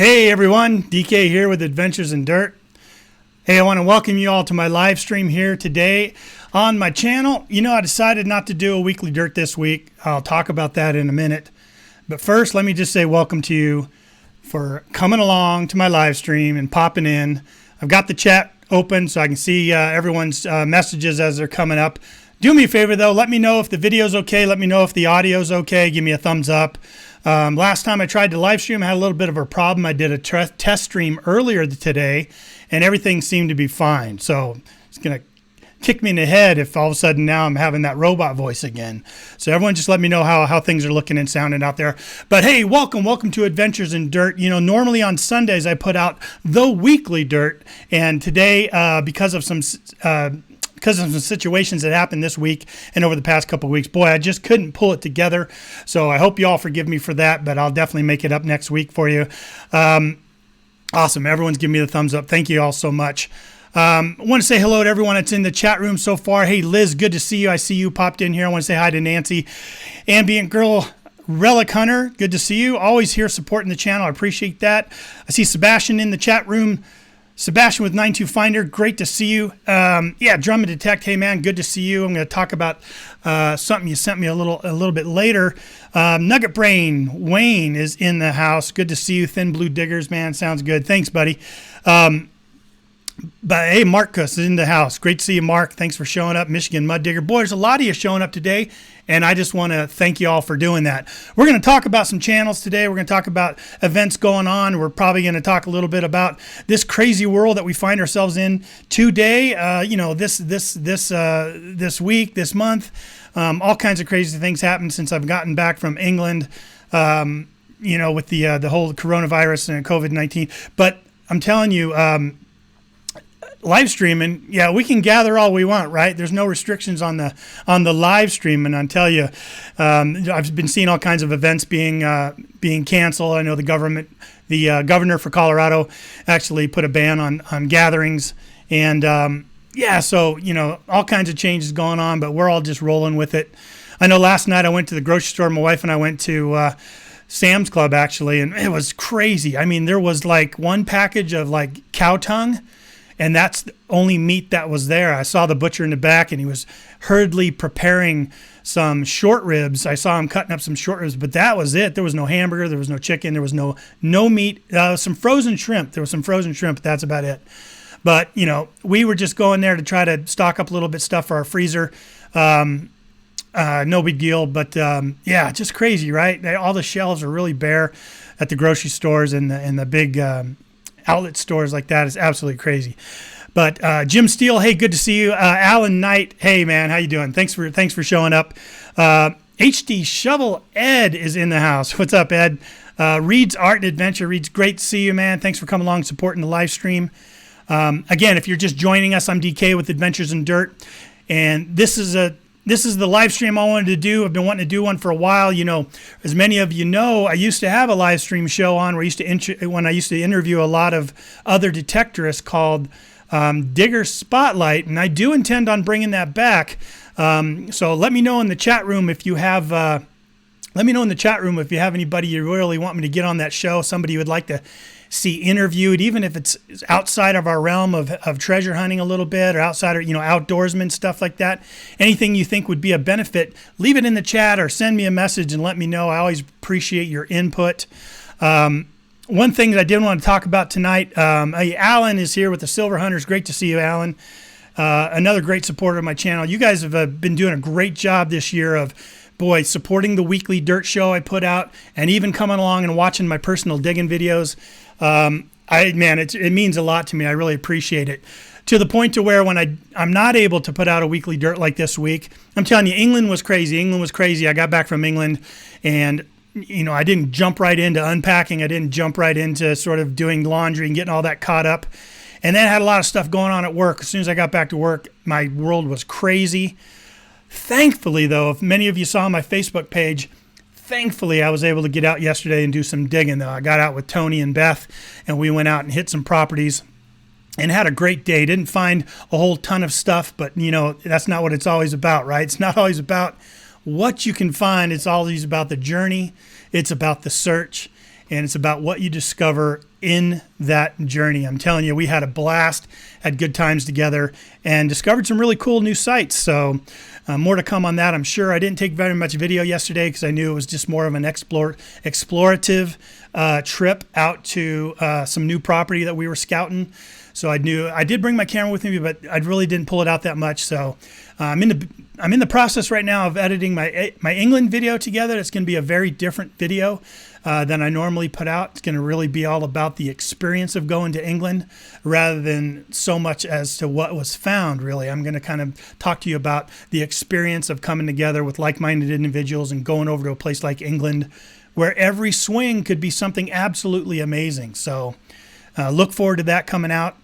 Hey everyone, DK here with Adventures in Dirt. Hey, I want to welcome you all to my live stream here today on my channel. You know, I decided not to do a weekly dirt this week. I'll talk about that in a minute. But first, let me just say welcome to you for coming along to my live stream and popping in. I've got the chat open so I can see everyone's messages as they're coming up. Do me a favor though, let me know if the video's okay. Let me know if the audio's okay. Give me a thumbs up. Last time I tried to live stream, I had a little bit of a problem. I did a test stream earlier today, and everything seemed to be fine. So it's going to kick me in the head if all of a sudden now I'm having that robot voice again. So everyone just let me know how things are looking and sounding out there. But hey, welcome to Adventures in Dirt. You know, normally on Sundays I put out the weekly dirt, and today because of some situations that happened this week and over the past couple of weeks, boy, I just couldn't pull it together. So I hope you all forgive me for that, but I'll definitely make it up next week for you. Awesome. Everyone's giving me the thumbs up. Thank you all so much. I want to say hello to everyone that's in the chat room so far. Hey, Liz, good to see you. I see you popped in here. I want to say hi to Nancy. Ambient Girl, Relic Hunter, good to see you. Always here supporting the channel. I appreciate that. I see Sebastian in the chat room. Sebastian with 92 Finder, great to see you. Yeah, Drum and Detect, hey man, good to see you. I'm going to talk about something you sent me a little bit later. Nugget Brain, Wayne is in the house. Good to see you. Thin Blue Diggers, man, sounds good. Thanks, buddy. But hey, Marcus is in the house. Great to see you, Mark. Thanks for showing up. Michigan Mud Digger. Boy, there's a lot of you showing up today, and I just want to thank you all for doing that. We're going to talk about some channels today. We're going to talk about events going on. We're probably going to talk a little bit about this crazy world that we find ourselves in today. You know, this week, this month, all kinds of crazy things happened since I've gotten back from England. You know, with the whole coronavirus and COVID-19. But I'm telling you. Live streaming, yeah, we can gather all we want, right? There's no restrictions on the live stream, and I tell you, I've been seeing all kinds of events being canceled. I know the governor for Colorado actually put a ban on gatherings, and yeah, so you know, all kinds of changes going on, but we're all just rolling with it. I know last night I went to the grocery store. My wife and I went to Sam's Club actually, and it was crazy. I mean, there was like one package of like cow tongue. And that's the only meat that was there. I saw the butcher in the back, and he was hurriedly preparing some short ribs. I saw him cutting up some short ribs, but that was it. There was no hamburger. There was no chicken. There was no meat. Some frozen shrimp. There was some frozen shrimp, but that's about it. But, you know, we were just going there to try to stock up a little bit stuff for our freezer. No big deal, but yeah, just crazy, right? All the shelves are really bare at the grocery stores and the big outlet stores like that. Is absolutely crazy. But Jim Steele, hey, good to see you. Alan Knight, hey man, how you doing? Thanks for showing up. HD Shovel Ed is in the house. What's up, Ed? Reed's Art and Adventure. Reed's, great to see you, man. Thanks for coming along and supporting the live stream. Again, if you're just joining us, I'm DK with Adventures in Dirt, and this is the live stream I wanted to do. I've been wanting to do one for a while. You know, as many of you know, I used to have a live stream show on where when I used to interview a lot of other detectorists called Digger Spotlight, and I do intend on bringing that back. So let me know in the chat room if you have. Let me know in the chat room if you have anybody you really want me to get on that show. Somebody you would like to see interviewed, even if it's outside of our realm of treasure hunting a little bit, or outside of, you know, outdoorsman stuff like that. Anything you think would be a benefit, leave it in the chat or send me a message and let me know. I always appreciate your input. One thing that I did want to talk about tonight, Alan is here with the Silver Hunters. Great to see you, Alan. Another great supporter of my channel. You guys have been doing a great job this year of, boy, supporting the weekly dirt show I put out, and even coming along and watching my personal digging videos. It means a lot to me. I really appreciate it. To the point to where when I'm not able to put out a weekly dirt like this week, I'm telling you, England was crazy. I got back from England, and you know, I didn't jump right into unpacking. I didn't jump right into sort of doing laundry and getting all that caught up. And then I had a lot of stuff going on at work. As soon as I got back to work, my world was crazy. Thankfully, though, if many of you saw my Facebook page, thankfully, I was able to get out yesterday and do some digging, though. I got out with Tony and Beth, and we went out and hit some properties and had a great day. Didn't find a whole ton of stuff, but, you know, that's not what it's always about, right? It's not always about what you can find. It's always about the journey. It's about the search, and it's about what you discover in that journey. I'm telling you, we had a blast, had good times together, and discovered some really cool new sites. So more to come on that, I'm sure. I didn't take very much video yesterday because I knew it was just more of an explorative trip out to some new property that we were scouting. So I did bring my camera with me, but I really didn't pull it out that much. So I'm in the process right now of editing my England video together. It's going to be a very different video than I normally put out. It's going to really be all about the experience of going to England rather than so much as to what was found, really. I'm going to kind of talk to you about the experience of coming together with like-minded individuals and going over to a place like England where every swing could be something absolutely amazing. So look forward to that coming out.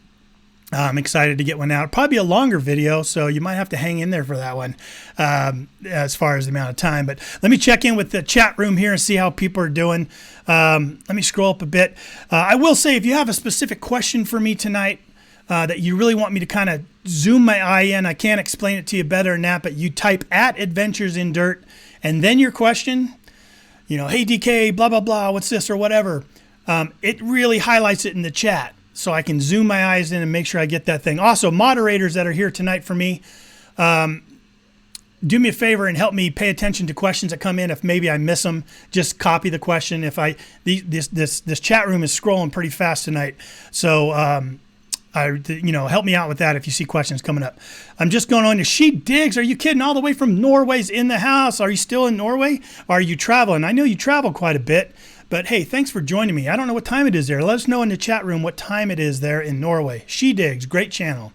I'm excited to get one out. Probably a longer video, so you might have to hang in there for that one as far as the amount of time. But let me check in with the chat room here and see how people are doing. Let me scroll up a bit. I will say, if you have a specific question for me tonight that you really want me to kind of zoom my eye in, I can't explain it to you better than that, but you type @Adventures in Dirt and then your question, you know, hey DK, blah, blah, blah, what's this or whatever. It really highlights it in the chat, so I can zoom my eyes in and make sure I get that thing. Also, moderators that are here tonight for me, do me a favor and help me pay attention to questions that come in. If maybe I miss them, just copy the question. If this chat room is scrolling pretty fast tonight, so help me out with that if you see questions coming up. I'm just going on to She Digs. Are you kidding? All the way from Norway's in the house. Are you still in Norway? Or are you traveling? I know you travel quite a bit. But hey, thanks for joining me. I don't know what time it is there. Let us know in the chat room what time it is there in Norway. She Digs, great channel.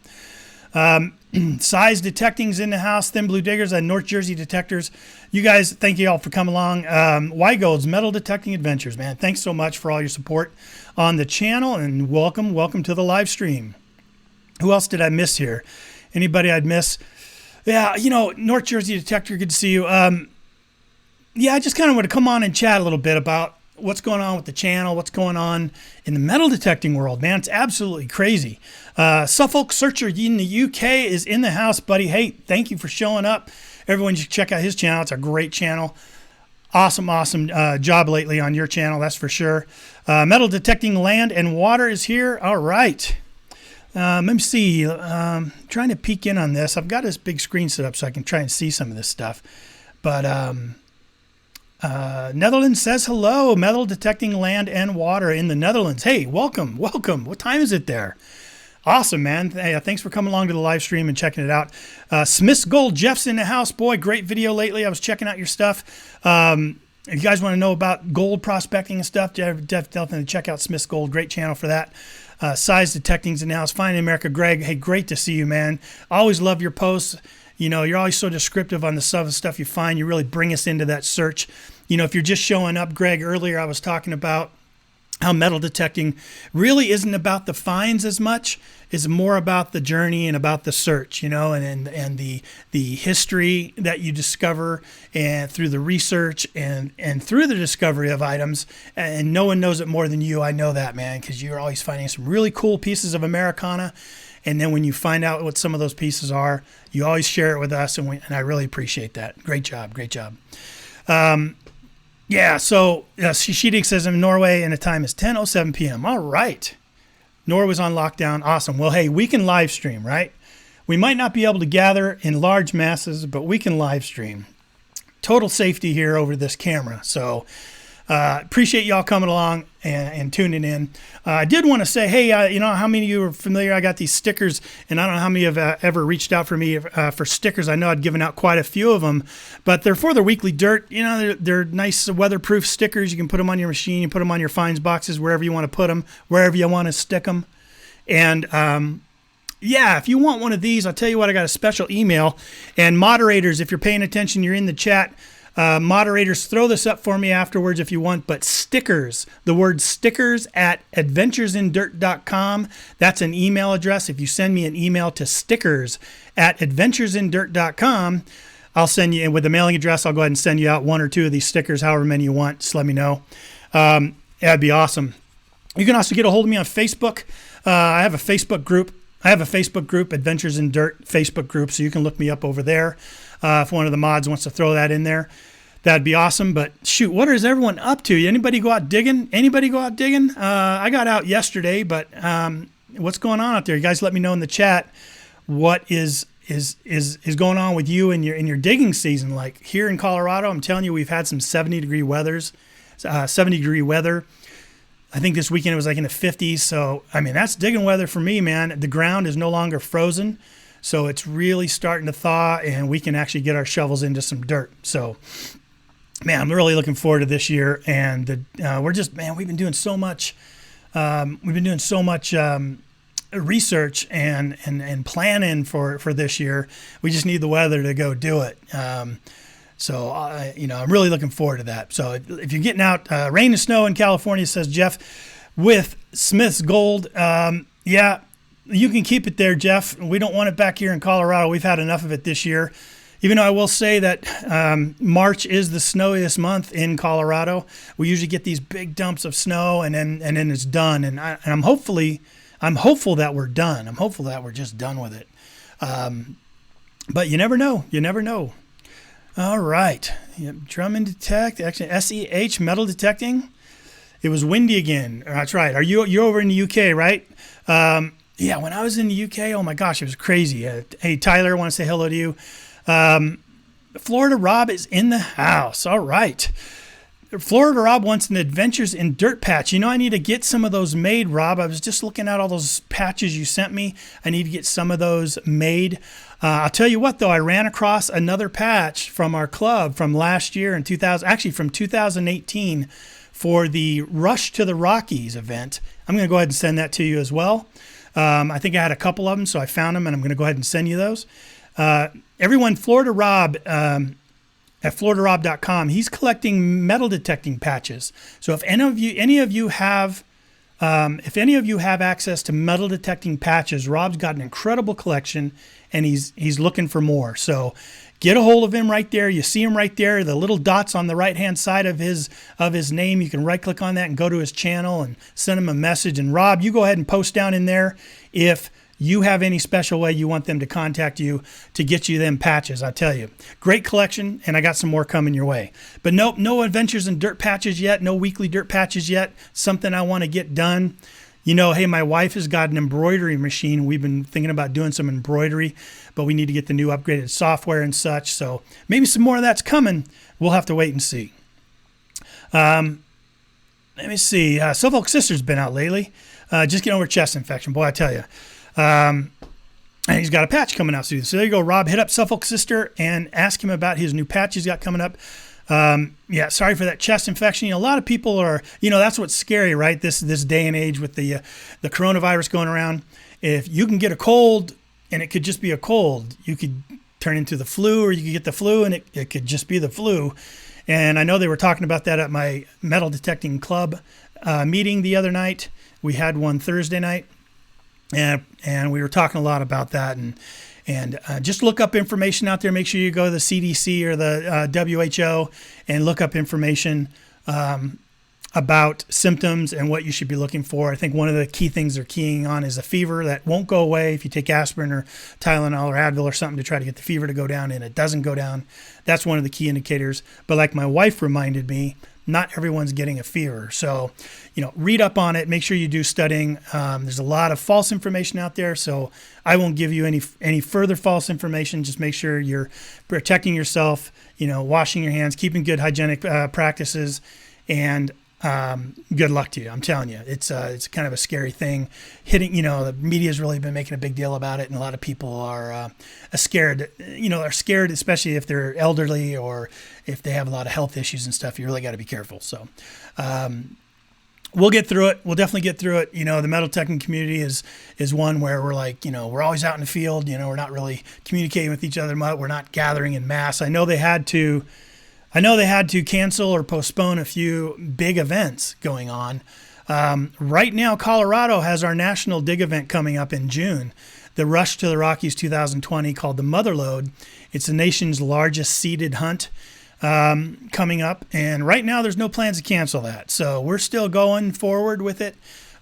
Size Detecting's in the house. Thin Blue Diggers and North Jersey Detectors. You guys, thank you all for coming along. Wygold's Metal Detecting Adventures, man. Thanks so much for all your support on the channel, and welcome to the live stream. Who else did I miss here? Anybody I'd miss? Yeah, North Jersey Detector, good to see you. Yeah, I just kind of want to come on and chat a little bit about what's going on with the channel, what's going on in the metal detecting world, man. It's absolutely crazy. Suffolk Searcher in the UK is in the house, buddy. Hey, thank you for showing up. Everyone should check out his channel. It's a great channel. Awesome job lately on your channel, that's for sure. Metal Detecting Land and Water is here. All right. Let me see. Trying to peek in on this. I've got this big screen set up so I can try and see some of this stuff. But Netherlands says hello. Metal Detecting Land and Water in the Netherlands. Hey, welcome. What time is it there? Awesome, man. Hey, thanks for coming along to the live stream and checking it out. Smith's Gold, Jeff's in the house. Boy, great video lately. I was checking out your stuff. If you guys want to know about gold prospecting and stuff, definitely check out Smith's Gold. Great channel for that. Size Detecting's in the house. Fine in America, Greg. Hey, great to see you, man. Always love your posts. You're always so descriptive on the stuff you find. You really bring us into that search. If you're just showing up, Greg, earlier I was talking about how metal detecting really isn't about the finds as much. It's more about the journey and about the search, and the history that you discover and through the research and through the discovery of items. And no one knows it more than you. I know that, man, because you're always finding some really cool pieces of Americana. And then when you find out what some of those pieces are, you always share it with us, and I really appreciate that. Great job. Yeah, so Shidik says I'm in Norway, and the time is 10:07 p.m. All right. Norway's on lockdown. Awesome. Well, hey, we can live stream, right? We might not be able to gather in large masses, but we can live stream. Total safety here over this camera. So appreciate y'all coming along and tuning in. I did want to say, hey, how many of you are familiar? I got these stickers, and I don't know how many have ever reached out for me for stickers. I know I'd given out quite a few of them, but they're for the Weekly Dirt. They're nice weatherproof stickers. You can put them on your machine. You put them on your finds boxes, wherever you want to put them, wherever you want to stick them. And yeah, if you want one of these, I'll tell you what, I got a special email. And moderators, if you're paying attention, you're in the chat. Moderators, throw this up for me afterwards if you want, but stickers, the word stickers at adventuresindirt.com. That's an email address. If you send me an email to stickers at adventuresindirt.com, I'll send you, and with the mailing address, I'll go ahead and send you out one or two of these stickers, however many you want. Just let me know. That'd be awesome. You can also get a hold of me on Facebook. I have a Facebook group, Adventures in Dirt Facebook group, so you can look me up over there. If one of the mods wants to throw that in there. That'd be awesome. But shoot, what is everyone up to? Anybody go out digging? I got out yesterday, but what's going on out there? You guys let me know in the chat what is going on with you in your digging season. Like here in Colorado, I'm telling you, we've had some 70-degree weather. I think this weekend it was like in the 50s. So, I mean, that's digging weather for me, man. The ground is no longer frozen. So it's really starting to thaw, and we can actually get our shovels into some dirt. So, man, I'm really looking forward to this year. And we've been doing so much. Research and planning for this year. We just need the weather to go do it. So, I'm really looking forward to that. So if you're getting out, rain and snow in California, says Jeff, with Smith's Gold. Yeah, you can keep it there, Jeff. We don't want it back here in Colorado. We've had enough of it this year. Even though I will say that March is the snowiest month in Colorado. We usually get these big dumps of snow, and then it's done. And I'm hopeful that we're done. I'm hopeful that we're just done with it. But you never know. You never know. All right. Yep. Drum and detect. Actually, SEH metal detecting. It was windy again. That's right. You're over in the UK, right? Yeah. When I was in the UK, oh my gosh, it was crazy. Hey, Tyler, I want to say hello to you. Florida Rob is in the house. All right. Florida Rob wants an Adventures in Dirt patch. I need to get some of those made, Rob. I was just looking at all those patches you sent me. I need to get some of those made. I'll tell you what, though, I ran across another patch from our club from last year in 2018 for the Rush to the Rockies event. I'm going to go ahead and send that to you as well. I think I had a couple of them, so I found them, and I'm going to go ahead and send you those. Everyone, Florida Rob at floridarob.com, he's collecting metal detecting patches. So if any of you have access to metal detecting patches, Rob's got an incredible collection, and he's looking for more. So get a hold of him right there. You see him right there, the little dots on the right-hand side of his name. You can right-click on that and go to his channel and send him a message. And Rob, you go ahead and post down in there if you have any special way you want them to contact you to get you them patches. I tell you, great collection, and I got some more coming your way. But nope, no Adventures in Dirt patches yet, no weekly dirt patches yet. Something I want to get done. Hey, my wife has got an embroidery machine. We've been thinking about doing some embroidery, but we need to get the new upgraded software and such. So maybe some more of that's coming. We'll have to wait and see. Let me see. Suffolk Sister's been out lately. Just getting over chest infection. Boy, I tell you. And he's got a patch coming out soon. So there you go, Rob. Hit up Suffolk Sister and ask him about his new patch he's got coming up. Yeah, sorry for that chest infection. A lot of people are, that's what's scary, right? This day and age with the coronavirus going around. If you can get a cold, and it could just be a cold, you could turn into the flu, or you could get the flu, and it could just be the flu. And I know they were talking about that at my metal detecting club meeting the other night. We had one Thursday night. And we were talking a lot about that, and just look up information out there. Make sure you go to the CDC or the WHO and look up information about symptoms and what you should be looking for. I think one of the key things they're keying on is a fever that won't go away if you take aspirin or Tylenol or Advil or something to try to get the fever to go down, and it doesn't go down. That's one of the key indicators. But like my wife reminded me, not everyone's getting a fever. So, read up on it. Make sure you do studying. There's a lot of false information out there, so I won't give you any further false information. Just make sure you're protecting yourself, washing your hands, keeping good hygienic practices, and good luck to you. I'm telling you, it's kind of a scary thing. The media's really been making a big deal about it, and a lot of people are scared. Are scared, especially if they're elderly or if they have a lot of health issues and stuff. You really got to be careful. So, we'll get through it. We'll definitely get through it. The metal detecting community is one where we're like, we're always out in the field. We're not really communicating with each other much. We're not gathering in mass. I know they had to cancel or postpone a few big events going on. Right now, Colorado has our national dig event coming up in June, the Rush to the Rockies 2020, called the Motherlode. It's the nation's largest seeded hunt coming up. And right now, there's no plans to cancel that. So we're still going forward with it.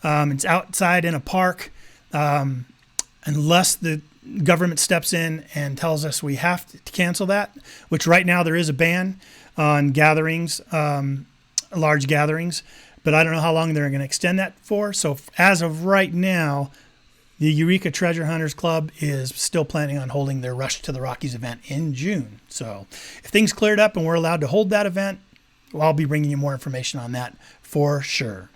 It's outside in a park, unless the government steps in and tells us we have to cancel that, which right now there is a ban. on gatherings, large gatherings, but I don't know how long they're going to extend that for. So as of right now, the Eureka Treasure Hunters Club is still planning on holding their Rush to the Rockies event in June. So if things cleared up and we're allowed to hold that event, well, I'll be bringing you more information on that for sure.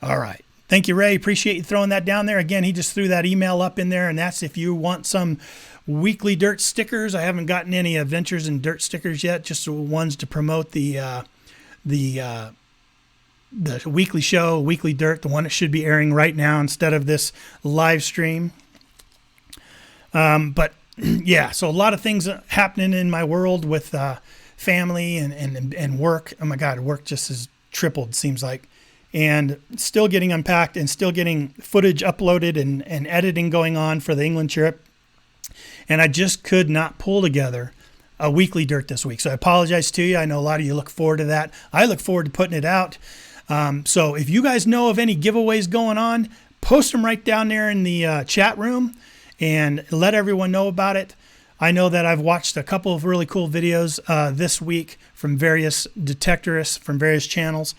All right. Thank you, Ray. Appreciate you throwing that down there. Again, he just threw that email up in there, and that's if you want some weekly dirt stickers. I haven't gotten any Adventures in Dirt stickers yet, just the ones to promote the weekly show, Weekly Dirt, the one that should be airing right now instead of this live stream. But yeah, so a lot of things happening in my world with family and work. Oh my God, work just has tripled, seems like. And still getting unpacked and still getting footage uploaded and editing going on for the England trip. And I just could not pull together a weekly dirt this week. So I apologize to you. I know a lot of you look forward to that. I look forward to putting it out. So if you guys know of any giveaways going on, post them right down there in the chat room and let everyone know about it. I know that I've watched a couple of really cool videos this week from various detectorists from various channels,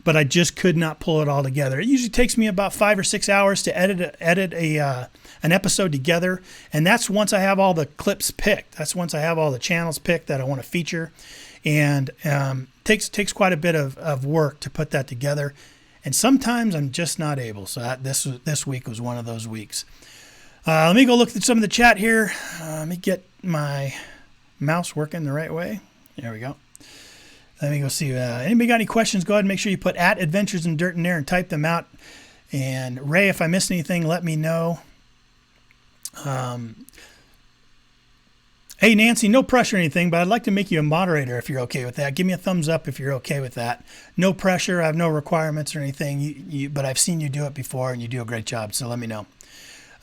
but I just could not pull it all together. It usually takes me about 5 or 6 hours to edit an episode together, and that's once I have all the clips picked. That's once I have all the channels picked that I want to feature, and takes quite a bit of work to put that together, and sometimes I'm just not able. So this week was one of those weeks. Let me go look at some of the chat here. Let me get my mouse working the right way. There we go. Let me go see. Anybody got any questions? Go ahead and make sure you put @Adventures in Dirt in there and type them out. And Ray, if I missed anything, let me know. Hey, Nancy, no pressure or anything, but I'd like to make you a moderator if you're okay with that. Give me a thumbs up if you're okay with that. No pressure. I have no requirements or anything, but I've seen you do it before, and you do a great job, so let me know.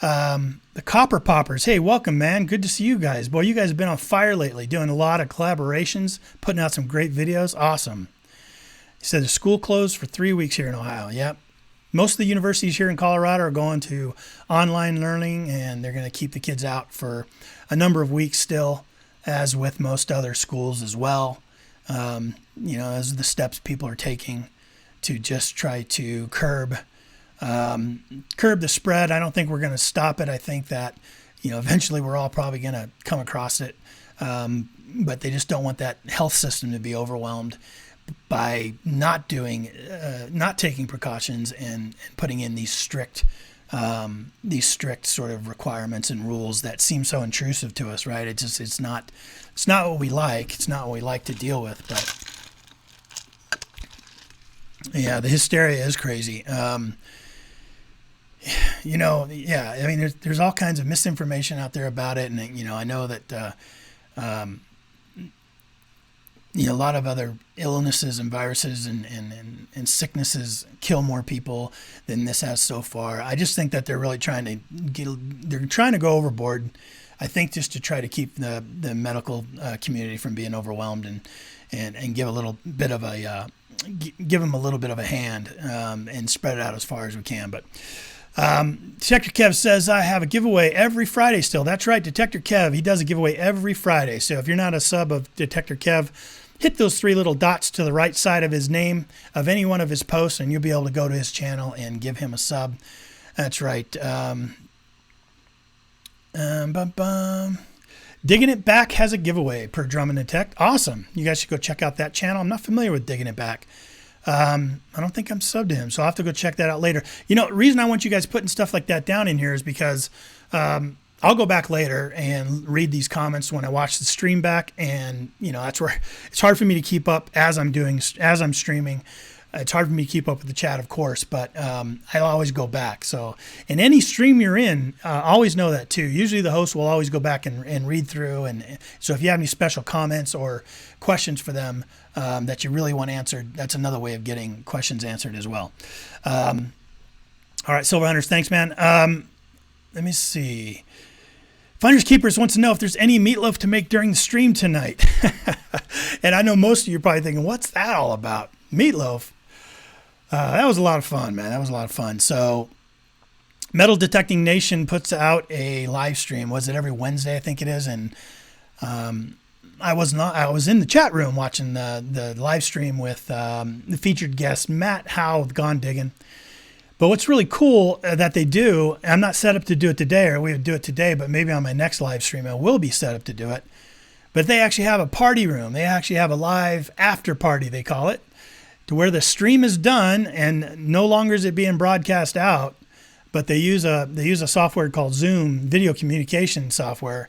The Copper Poppers. Hey, welcome, man. Good to see you guys. Boy, you guys have been on fire lately, doing a lot of collaborations, putting out some great videos. Awesome. He said the school closed for 3 weeks here in Ohio. Yep. Most of the universities here in Colorado are going to online learning, and they're going to keep the kids out for a number of weeks still, as with most other schools as well. As the steps people are taking to just try to curb the spread. I don't think we're going to stop it. I think that, eventually we're all probably going to come across it. But they just don't want that health system to be overwhelmed by not taking precautions and putting in these strict sort of requirements and rules that seem so intrusive to us, right? It's not what we like. It's not what we like to deal with, but yeah, the hysteria is crazy. I mean, there's all kinds of misinformation out there about it. And, I know that, a lot of other illnesses and viruses and sicknesses kill more people than this has so far. I just think that they're really trying to go overboard. I think just to try to keep the medical community from being overwhelmed and give a little bit of give them a little bit of a hand and spread it out as far as we can. But Detector Kev says, I have a giveaway every Friday still. That's right, Detector Kev. He does a giveaway every Friday. So if you're not a sub of Detector Kev, hit those 3 little dots to the right side of his name of any one of his posts, and you'll be able to go to his channel and give him a sub. That's right. Digging It Back has a giveaway per Drum and Detect. Awesome. You guys should go check out that channel. I'm not familiar with Digging It Back. I don't think I'm subbed to him, so I'll have to go check that out later. The reason I want you guys putting stuff like that down in here is because I'll go back later and read these comments when I watch the stream back, and that's where it's hard for me to keep up as I'm streaming. It's hard for me to keep up with the chat, of course, but I'll always go back. So in any stream you're in, always know that too. Usually the host will always go back and read through. And so if you have any special comments or questions for them that you really want answered, that's another way of getting questions answered as well. All right, Silver Hunters, thanks, man. Let me see. Finders Keepers wants to know if there's any meatloaf to make during the stream tonight. And I know most of you are probably thinking, what's that all about? Meatloaf? That was a lot of fun, man. That was a lot of fun. So Metal Detecting Nation puts out a live stream. Was it every Wednesday? I think it is. And I was in the chat room watching the live stream with the featured guest Matt Howe with Gone Digging. But what's really cool that they do, I'm not set up to do it today, or we would do it today, but maybe on my next live stream I will be set up to do it. But they actually have a party room. They actually have a live after party, they call it, to where the stream is done and no longer is it being broadcast out, but they use a software called Zoom, video communication software,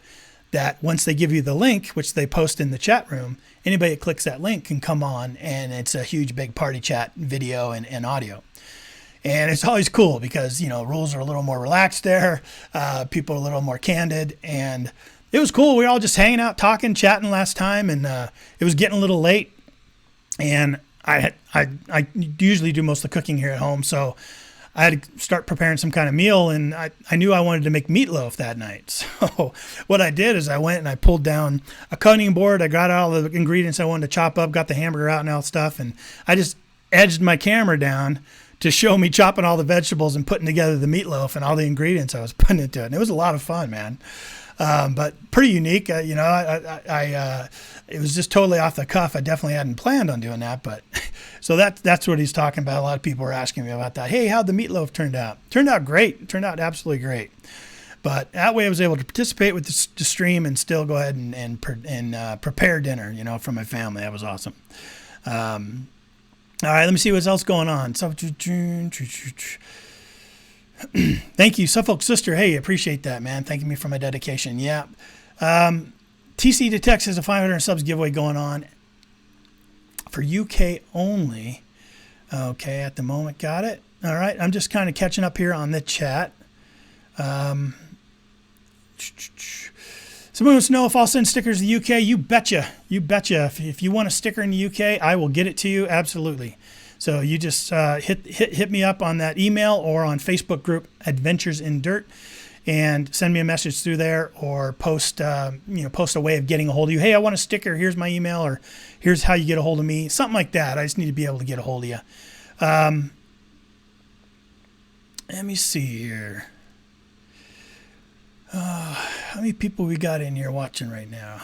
that once they give you the link, which they post in the chat room, anybody that clicks that link can come on, and it's a huge big party chat video and audio. And it's always cool because, rules are a little more relaxed there. People are a little more candid. And it was cool. We were all just hanging out, talking, chatting last time. And it was getting a little late. And I usually do most of the cooking here at home. So I had to start preparing some kind of meal. And I knew I wanted to make meatloaf that night. So what I did is I went and I pulled down a cutting board. I got all the ingredients I wanted to chop up, got the hamburger out and all that stuff. And I just edged my camera down to show me chopping all the vegetables and putting together the meatloaf and all the ingredients I was putting into it. And it was a lot of fun, man. But pretty unique. It was just totally off the cuff. I definitely hadn't planned on doing that. But so that's what he's talking about. A lot of people were asking me about that. Hey, how'd the meatloaf turned out? Turned out great. It turned out absolutely great. But that way I was able to participate with the stream and still go ahead and prepare dinner, for my family. That was awesome. All right, let me see what's else going on. So, thank you, Suffolk Sister. Hey, appreciate that, man. Thanking me for my dedication. Yeah. TC to Texas has a 500 subs giveaway going on for UK only. Okay, at the moment. Got it. All right, I'm just kind of catching up here on the chat. Someone wants to know if I'll send stickers to the UK. You betcha. You betcha. If you want a sticker in the UK, I will get it to you. Absolutely. So you just hit me up on that email or on Facebook group Adventures in Dirt and send me a message through there, or post a way of getting a hold of you. Hey, I want a sticker. Here's my email, or here's how you get a hold of me. Something like that. I just need to be able to get a hold of you. Let me see here. How many people we got in here watching right now?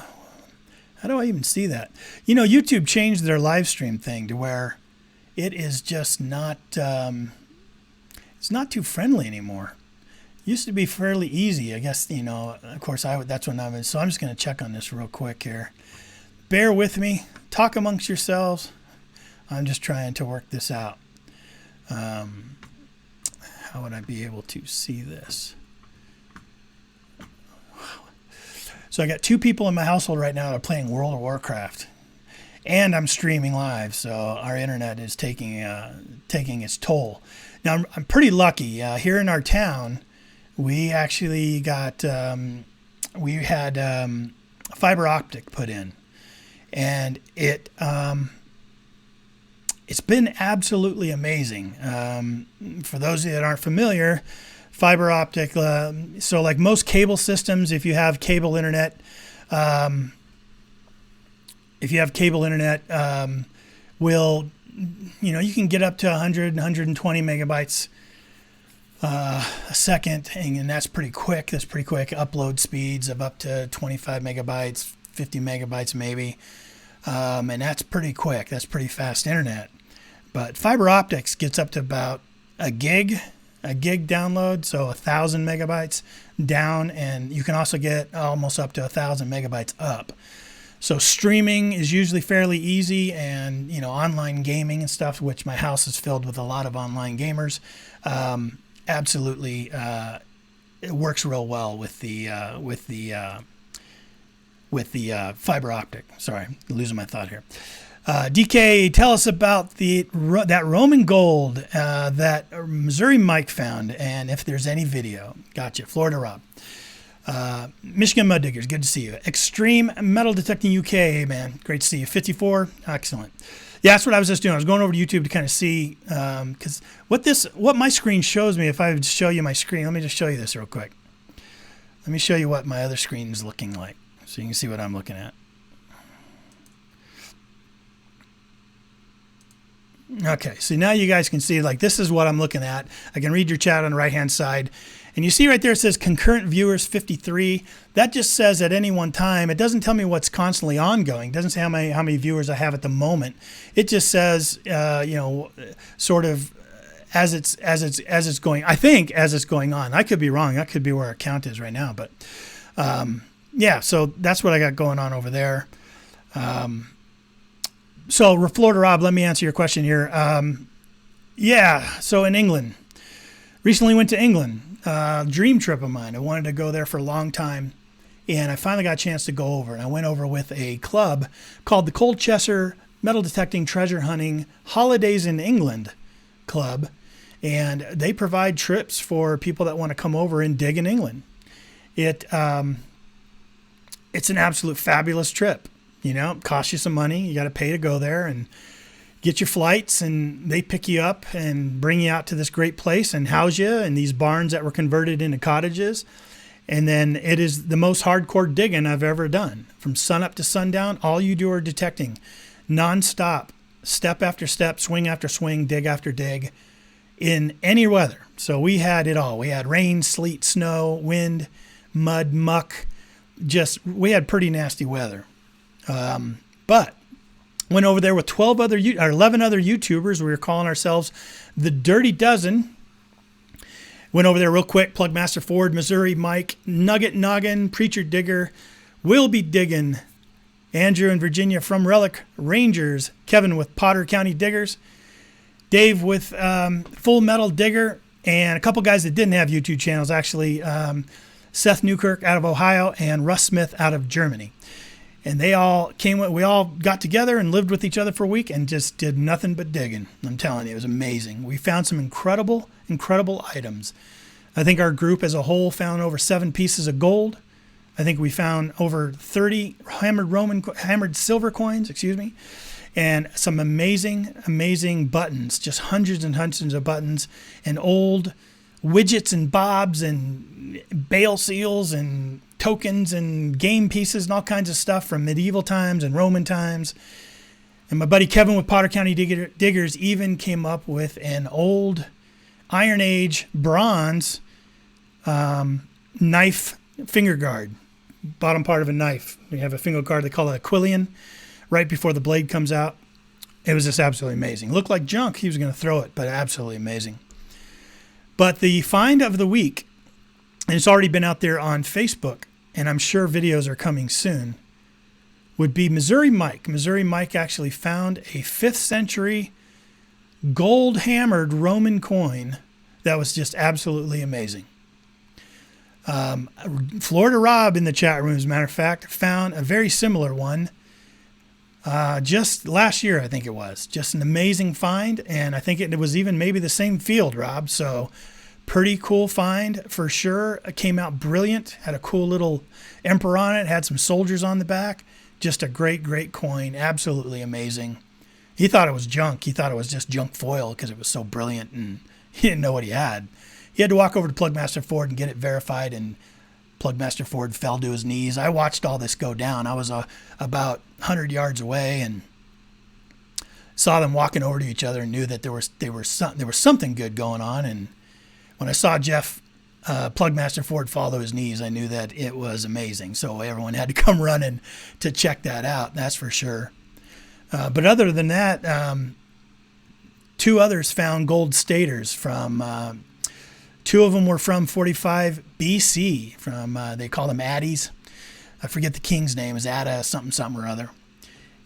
How do I even see that? YouTube changed their live stream thing to where it is just not, it's not too friendly anymore. It used to be fairly easy. I guess, of course, that's what I'm in. So I'm just going to check on this real quick here. Bear with me. Talk amongst yourselves. I'm just trying to work this out. How would I be able to see this? So I got 2 people in my household right now that are playing World of Warcraft, and I'm streaming live. So our internet is taking its toll. Now I'm pretty lucky. Here in our town, we actually got we had fiber optic put in, and it's been absolutely amazing. For those of you that aren't familiar, fiber optic, so like most cable systems, if you have cable internet, will, you can get up to 100, 120 megabytes a second, and that's pretty quick. That's pretty quick. Upload speeds of up to 25 megabytes, 50 megabytes maybe, and that's pretty quick. That's pretty fast internet. But fiber optics gets up to about a gig download, so 1,000 megabytes down, and you can also get almost up to 1,000 megabytes up. So streaming is usually fairly easy, and online gaming and stuff, which my house is filled with a lot of online gamers. Absolutely, it works real well with the fiber optic. Sorry, losing my thought here. DK, tell us about that Roman gold that Missouri Mike found, and if there's any video. Gotcha. Florida Rob. Michigan Mud Diggers, good to see you. Extreme Metal Detecting UK, man, great to see you. 54, excellent. Yeah, that's what I was just doing. I was going over to YouTube to kind of see, because what my screen shows me, if I would show you my screen, let me just show you this real quick. Let me show you what my other screen is looking like, so you can see what I'm looking at. Okay, so now you guys can see, like, this is what I'm looking at. I can read your chat on the right-hand side, And you see right there, it says concurrent viewers 53. That just says at any one time. It doesn't tell me what's constantly ongoing. It doesn't say how many viewers I have at the moment. It just says, sort of as it's going. I think as it's going on. I could be wrong. That could be where our count is right now. But yeah, so that's what I got going on over there. So Florida Rob, let me answer your question here. Yeah, so in England, recently went to England. Dream trip of mine. I wanted to go there for a long time, and I finally got a chance to go over. And I went over with a club called the Colchester Metal Detecting Treasure Hunting Holidays in England Club, and they provide trips for people that want to come over and dig in England. It's an absolute fabulous trip. You know, it costs you some money. You got to pay to go there and get your flights, and they pick you up and bring you out to this great place and house you in these barns that were converted into cottages. And then it is the most hardcore digging I've ever done. From sunup to sundown, all you do are detecting nonstop, step after step, swing after swing, dig after dig in any weather. So we had it all. We had rain, sleet, snow, wind, mud, muck. We had pretty nasty weather. But went over there with 11 other YouTubers. We were calling ourselves the Dirty Dozen. Went over there real quick. Plugmaster Ford, Missouri Mike, Nugget Noggin, Preacher Digger, Will Be Diggin', Andrew and Virginia from Relic Rangers, Kevin with Potter County Diggers, Dave with Full Metal Digger, and a couple guys that didn't have YouTube channels, actually, Seth Newkirk out of Ohio and Russ Smith out of Germany. And we all got together and lived with each other for a week and just did nothing but digging. I'm telling you, it was amazing. We found some incredible items. I think our group as a whole found over 7 pieces of gold. I think we found over 30 hammered silver coins, and some amazing buttons, just hundreds and hundreds of buttons, and old widgets and bobs and bale seals and tokens and game pieces and all kinds of stuff from medieval times and Roman times. And my buddy Kevin with Potter County Diggers even came up with an old Iron Age bronze knife finger guard, bottom part of a knife. We have a finger guard they call it a quillion right before the blade comes out. It was just absolutely amazing. Looked like junk. He was going to throw it, but absolutely amazing. But the find of the week, and it's already been out there on Facebook, and I'm sure videos are coming soon, would be Missouri Mike. Missouri Mike actually found a 5th century gold hammered Roman coin that was just absolutely amazing. Florida Rob in the chat room, as a matter of fact, found a very similar one just last year, I think it was. Just an amazing find, and I think it was even maybe the same field, Rob. So pretty cool find for sure. It came out brilliant. Had a cool little emperor on it. Had some soldiers on the back. Just a great coin. Absolutely amazing. He thought it was junk. He thought it was just junk foil because it was so brilliant, and he didn't know what he had. He had to walk over to Plugmaster Ford and get it verified, and Plugmaster Ford fell to his knees. I watched all this go down. I was about 100 yards away and saw them walking over to each other and knew that there was something good going on. And when I saw Jeff Plugmaster Ford fall to his knees, I knew that it was amazing. So everyone had to come running to check that out. That's for sure. But other than that, 2 others found gold staters from. 2 of them were from 45 BC. From they call them Addies. I forget the king's name. Is Adda something or other.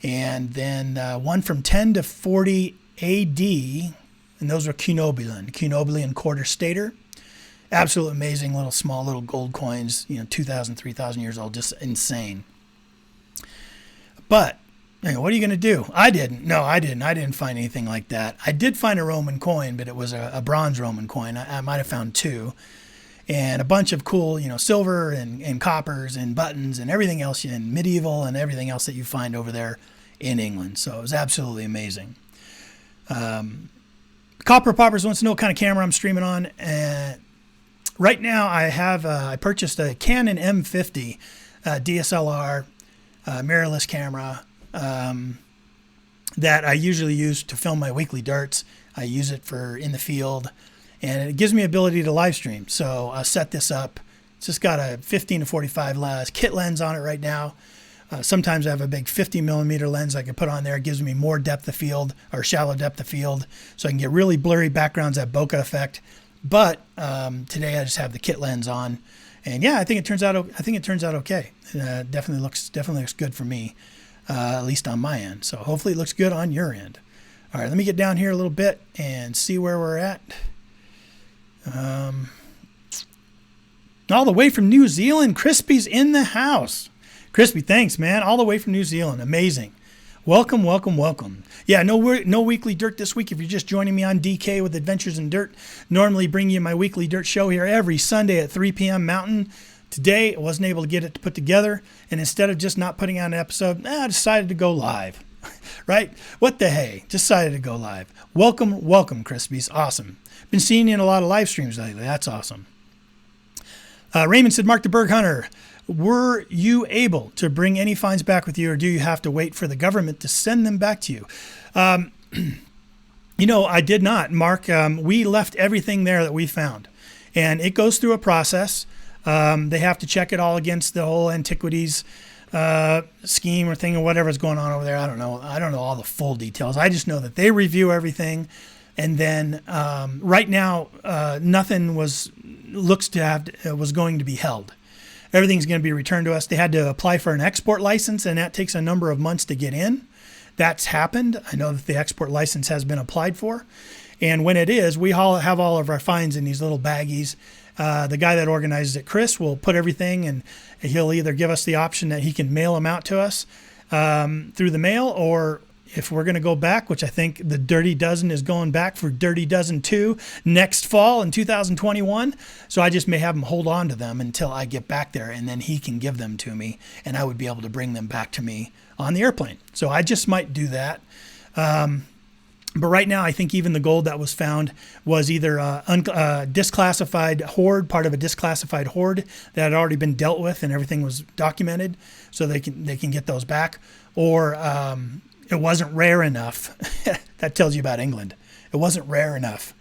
And then one from 10 to 40 AD, and those were Cunoblian quarter stater. Absolutely amazing small little gold coins, 2,000, 3,000 years old, just insane. But what are you going to do? I didn't find anything like that. I did find a Roman coin, but it was a bronze Roman coin. I might have found 2. And a bunch of cool, silver and coppers and buttons and everything else in medieval and everything else that you find over there in England. So it was absolutely amazing. Copper Poppers wants to know what kind of camera I'm streaming on. Right now I purchased a Canon M50 DSLR mirrorless camera that I usually use to film my weekly darts. I use it for in the field, and it gives me ability to live stream. So I'll set this up. It's just got a 15 to 45 kit lens on it right now. Sometimes I have a big 50 millimeter lens I can put on there. It gives me more depth of field, or shallow depth of field, so I can get really blurry backgrounds, that bokeh effect. But today I just have the kit lens on, and yeah, I think it turns out okay. Definitely looks good for me, at least on my end. So hopefully it looks good on your end. All right, let me get down here a little bit and see where we're at. All the way from New Zealand, Crispy's in the house. Crispy, thanks, man. All the way from New Zealand. Amazing. Welcome, welcome, welcome. Yeah, no weekly dirt this week. If you're just joining me on DK with Adventures in Dirt, normally bring you my weekly dirt show here every Sunday at 3 p.m. Mountain. Today, I wasn't able to get it to put together, and instead of just not putting out an episode, I decided to go live. Right? What the hey? Decided to go live. Welcome, welcome, Crispies. Awesome. Been seeing you in a lot of live streams lately. That's awesome. Raymond said, Mark the Berg Hunter, were you able to bring any finds back with you, or do you have to wait for the government to send them back to you? I did not, Mark. We left everything there that we found, and it goes through a process. They have to check it all against the whole antiquities scheme or thing or whatever's going on over there. I don't know all the full details. I just know that they review everything, and then right now nothing was going to be held. Everything's going to be returned to us. They had to apply for an export license, and that takes a number of months to get in. That's happened. I know that the export license has been applied for. And when it is, we all have all of our finds in these little baggies. The guy that organizes it, Chris, will put everything, and he'll either give us the option that he can mail them out to us through the mail, or if we're going to go back, which I think the Dirty Dozen is going back for Dirty Dozen 2 next fall in 2021. So I just may have him hold on to them until I get back there, and then he can give them to me, and I would be able to bring them back to me on the airplane. So I just might do that. But right now, I think even the gold that was found was either a disclassified hoard, part of a disclassified hoard that had already been dealt with and everything was documented, so they can get those back, or it wasn't rare enough. That tells you about England. It wasn't rare enough,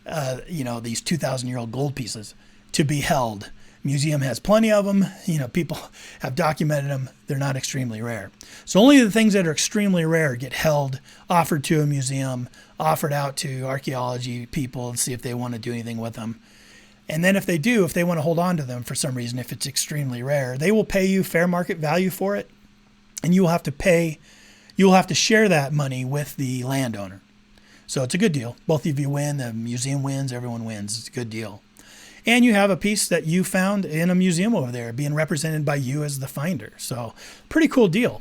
these 2,000-year-old gold pieces to be held. Museum has plenty of them. People have documented them. They're not extremely rare. So only the things that are extremely rare get held, offered to a museum, offered out to archaeology people and see if they want to do anything with them. And then if they want to hold on to them for some reason, if it's extremely rare, they will pay you fair market value for it, and you will have to share that money with the landowner. So it's a good deal. Both of you win. The museum wins. Everyone wins. It's a good deal. And you have a piece that you found in a museum over there being represented by you as the finder. So pretty cool deal.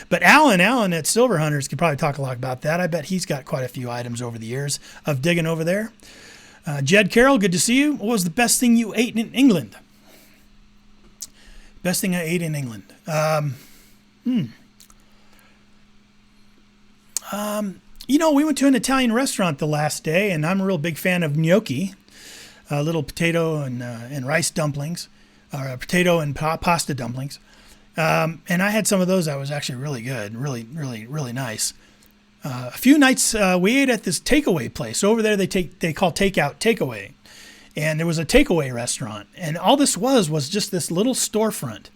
But Alan at Silver Hunters could probably talk a lot about that. I bet he's got quite a few items over the years of digging over there. Jed Carroll, good to see you. What was the best thing you ate in England? Best thing I ate in England. We went to an Italian restaurant the last day, and I'm a real big fan of gnocchi. Little potato and rice dumplings, or potato and pasta dumplings. And I had some of those that was actually really good, really, really, really nice. A few nights we ate at this takeaway place. Over there they call takeaway. And there was a takeaway restaurant. And all this was just this little storefront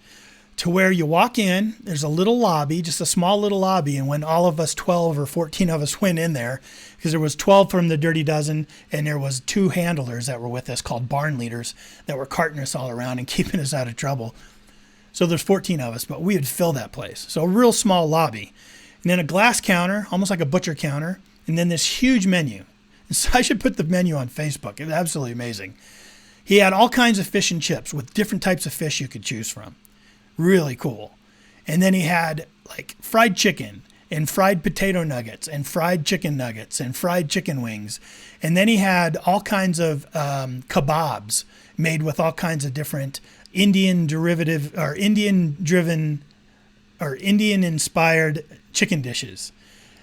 to where you walk in, there's a little lobby, just a small little lobby. And when all of us 12 or 14 of us went in there, because there was 12 from the Dirty Dozen, and there was 2 handlers that were with us called barn leaders that were carting us all around and keeping us out of trouble. So there's 14 of us, but we would fill that place. So a real small lobby. And then a glass counter, almost like a butcher counter, and then this huge menu. And so I should put the menu on Facebook. It was absolutely amazing. He had all kinds of fish and chips with different types of fish you could choose from. Really cool. And then he had like fried chicken and fried potato nuggets and fried chicken nuggets and fried chicken wings. And then he had all kinds of kebabs made with all kinds of different Indian inspired chicken dishes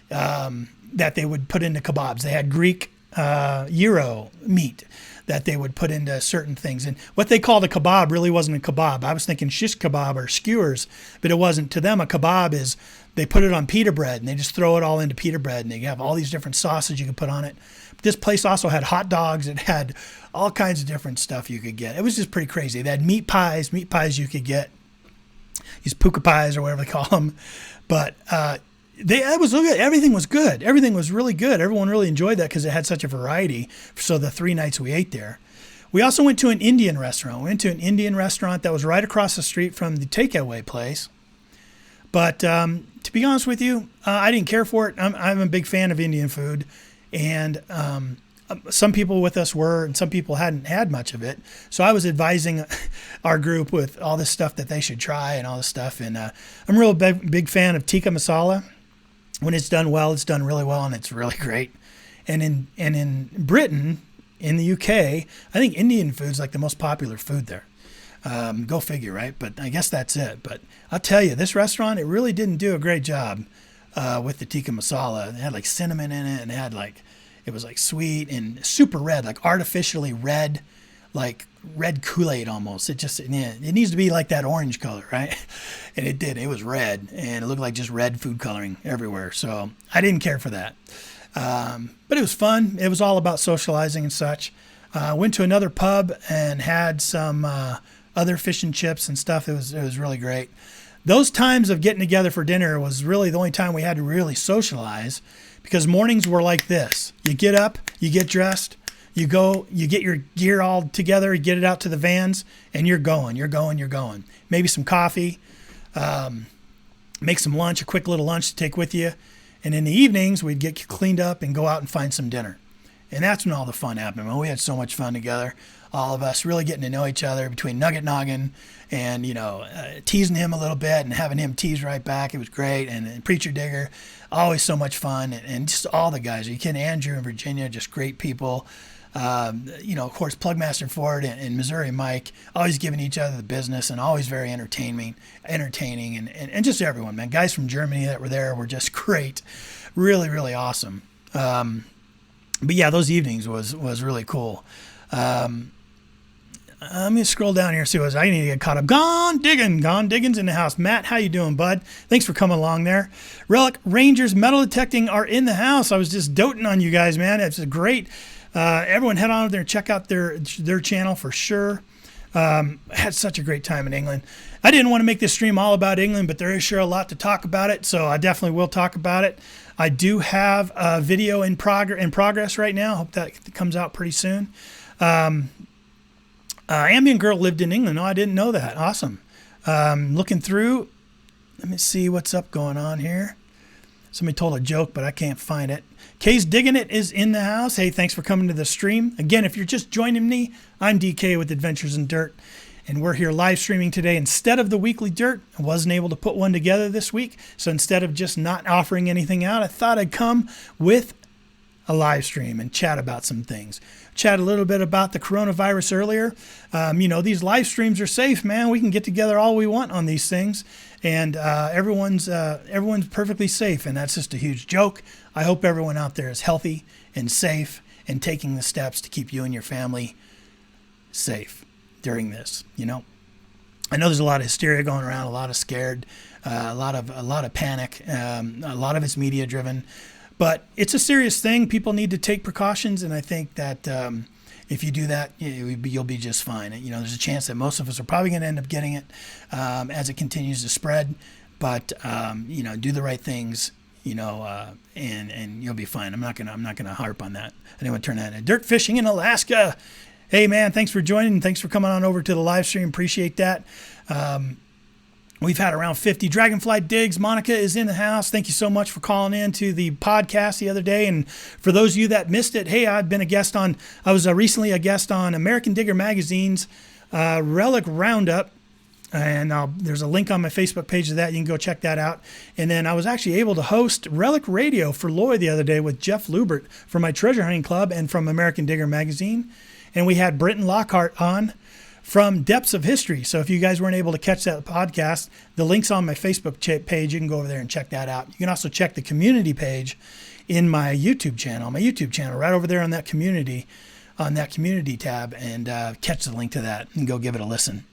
that they would put into kebabs. They had Greek gyro meat that they would put into certain things. And what they called a kebab really wasn't a kebab. I was thinking shish kebab or skewers, but it wasn't. To them, a kebab is they put it on pita bread and they just throw it all into pita bread, and they have all these different sauces you could put on it. But this place also had hot dogs. It had all kinds of different stuff you could get. It was just pretty crazy. They had meat pies you could get. These puka pies or whatever they call them. But it was good. Everything was good. Everything was really good. Everyone really enjoyed that because it had such a variety. So the 3 nights we ate there. We also went to an Indian restaurant. We went to an Indian restaurant that was right across the street from the takeaway place. But to be honest with you, I didn't care for it. I'm a big fan of Indian food. And some people with us were, and some people hadn't had much of it. So I was advising our group with all this stuff that they should try and all this stuff. And I'm a real big fan of tikka masala. When it's done well, it's done really well, and it's really great. And in Britain, in the UK, I think Indian food's like the most popular food there. Go figure, right? But I guess that's it. But I'll tell you, this restaurant, it really didn't do a great job with the tikka masala. It had like cinnamon in it, and it was like sweet and super red, like artificially red, like red Kool-Aid almost. It needs to be like that orange color, right? And it did. It was red, and it looked like just red food coloring everywhere. So I didn't care for that. But it was fun. It was all about socializing and such. Went to another pub and had some other fish and chips and stuff. It was really great. Those times of getting together for dinner was really the only time we had to really socialize, because mornings were like this. You get up, you get dressed, you go, you get your gear all together, you get it out to the vans, and you're going. Maybe some coffee, make some lunch, a quick little lunch to take with you. And in the evenings, we'd get cleaned up and go out and find some dinner. And that's when all the fun happened. Well, we had so much fun together, all of us really getting to know each other between Nugget Noggin and, teasing him a little bit and having him tease right back. It was great. And Preacher Digger, always so much fun. And just all the guys. You can Andrew and Virginia, just great people. Of course, Plugmaster Ford and Missouri Mike, always giving each other the business and always very entertaining and just everyone, man. Guys from Germany that were there were just great. Really, really awesome. But yeah, those evenings was really cool. Let me scroll down here and see what I need to get caught up. Gone Diggins in the house. Matt, how you doing, bud? Thanks for coming along there. Relic Rangers Metal Detecting are in the house. I was just doting on you guys, man. It's great. Everyone head on over there and check out their channel for sure. Had such a great time in England. I didn't want to make this stream all about England, but there is sure a lot to talk about it, so I definitely will talk about it. I do have a video in progress right now. Hope that comes out pretty soon. Ambient Girl lived in England. No, I didn't know that. Awesome. Looking through. Let me see what's up going on here. Somebody told a joke, but I can't find it. Kay's Digging It is in the house. Hey, thanks for coming to the stream. Again, if you're just joining me, I'm DK with Adventures in Dirt, and we're here live streaming today instead of the weekly Dirt. I wasn't able to put one together this week, so instead of just not offering anything out, I thought I'd come with a live stream and chat about some things. Chat a little bit about the coronavirus earlier. These live streams are safe, man. We can get together all we want on these things, and everyone's perfectly safe, and that's just a huge joke. I hope everyone out there is healthy and safe and taking the steps to keep you and your family safe during this. I know there's a lot of hysteria going around, a lot of scared, a lot of panic. A lot of it's media driven. But it's a serious thing. People need to take precautions, and I think that if you do that, you'll be just fine. There's a chance that most of us are probably going to end up getting it as it continues to spread. But do the right things, and you'll be fine. I'm not gonna harp on that. I didn't want to turn that into dirt fishing in Alaska. Hey man, thanks for joining. Thanks for coming on over to the live stream. Appreciate that. We've had around 50. Dragonfly Digs, Monica is in the house. Thank you so much for calling in to the podcast the other day. And for those of you that missed it, hey, I was recently a guest on American Digger Magazine's Relic Roundup. And there's a link on my Facebook page of that. You can go check that out. And then I was actually able to host Relic Radio for Loy the other day with Jeff Lubert from my Treasure Hunting Club and from American Digger Magazine. And we had Britton Lockhart on from Depths of History. So if you guys weren't able to catch that podcast, the link's on my Facebook page. You can go over there and check that out. You can also check the community page in my YouTube channel. Right over there on that community tab, and catch the link to that and go give it a listen.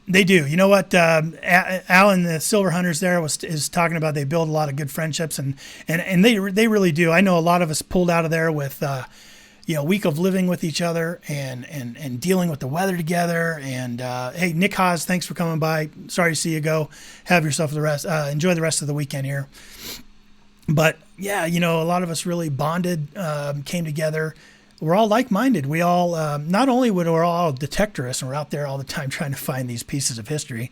They do. You know what? Alan, the Silver Hunters there is talking about they build a lot of good friendships, and they really do. I know a lot of us pulled out of there with a week of living with each other and dealing with the weather together. And hey, Nick Haas, thanks for coming by. Sorry to see you go. Have yourself enjoy the rest of the weekend here. But yeah, a lot of us really bonded, came together. We're all like-minded. We all, not only we're all detectorists and we're out there all the time trying to find these pieces of history,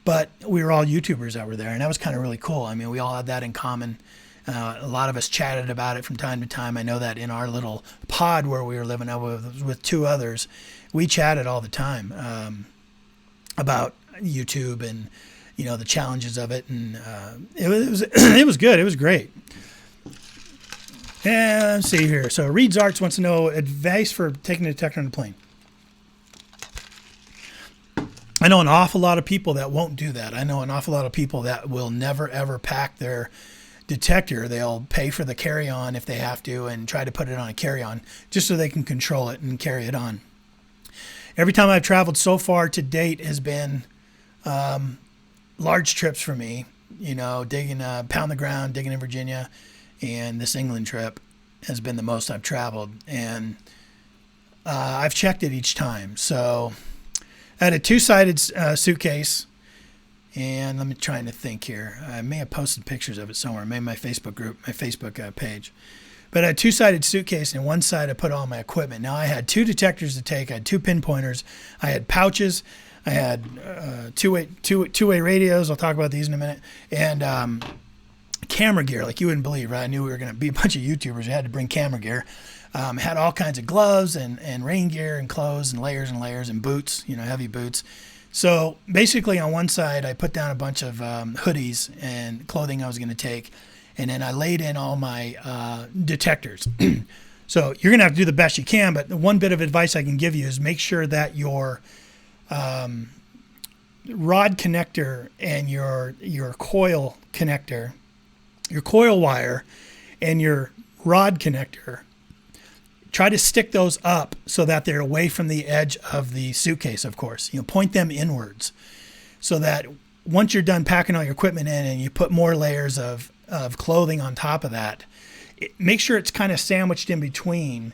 but we were all YouTubers that were there, and that was kind of really cool. I mean, we all had that in common. A lot of us chatted about it from time to time. I know that in our little pod where we were living with two others, we chatted all the time about YouTube and the challenges of it, and it was good. It was great. And let's see here. So Reed's Arts wants to know advice for taking a detector on the plane. I know an awful lot of people that won't do that. I know an awful lot of people that will never, ever pack their detector. They'll pay for the carry-on if they have to and try to put it on a carry-on just so they can control it and carry it on. Every time I've traveled so far to date has been large trips for me, digging, pound the ground, digging in Virginia, and this England trip has been the most I've traveled, and I've checked it each time. So I had a two-sided suitcase, and let me try to think here. I may have posted pictures of it somewhere, maybe my Facebook group, my Facebook page. But I had a two-sided suitcase, and one side I put all my equipment. Now I had two detectors to take. I had two pinpointers. I had pouches. I had two-way radios. I'll talk about these in a minute. And camera gear, like you wouldn't believe, right? I knew we were going to be a bunch of YouTubers. You had to bring camera gear. Had all kinds of gloves and rain gear and clothes and layers and boots, heavy boots. So basically on one side, I put down a bunch of hoodies and clothing I was going to take. And then I laid in all my detectors. So you're going to have to do the best you can. But the one bit of advice I can give you is make sure that your rod connector and your coil connector, your coil wire and your rod connector, try to stick those up so that they're away from the edge of the suitcase, of course. Point them inwards so that once you're done packing all your equipment in and you put more layers of clothing on top of that, make sure it's kind of sandwiched in between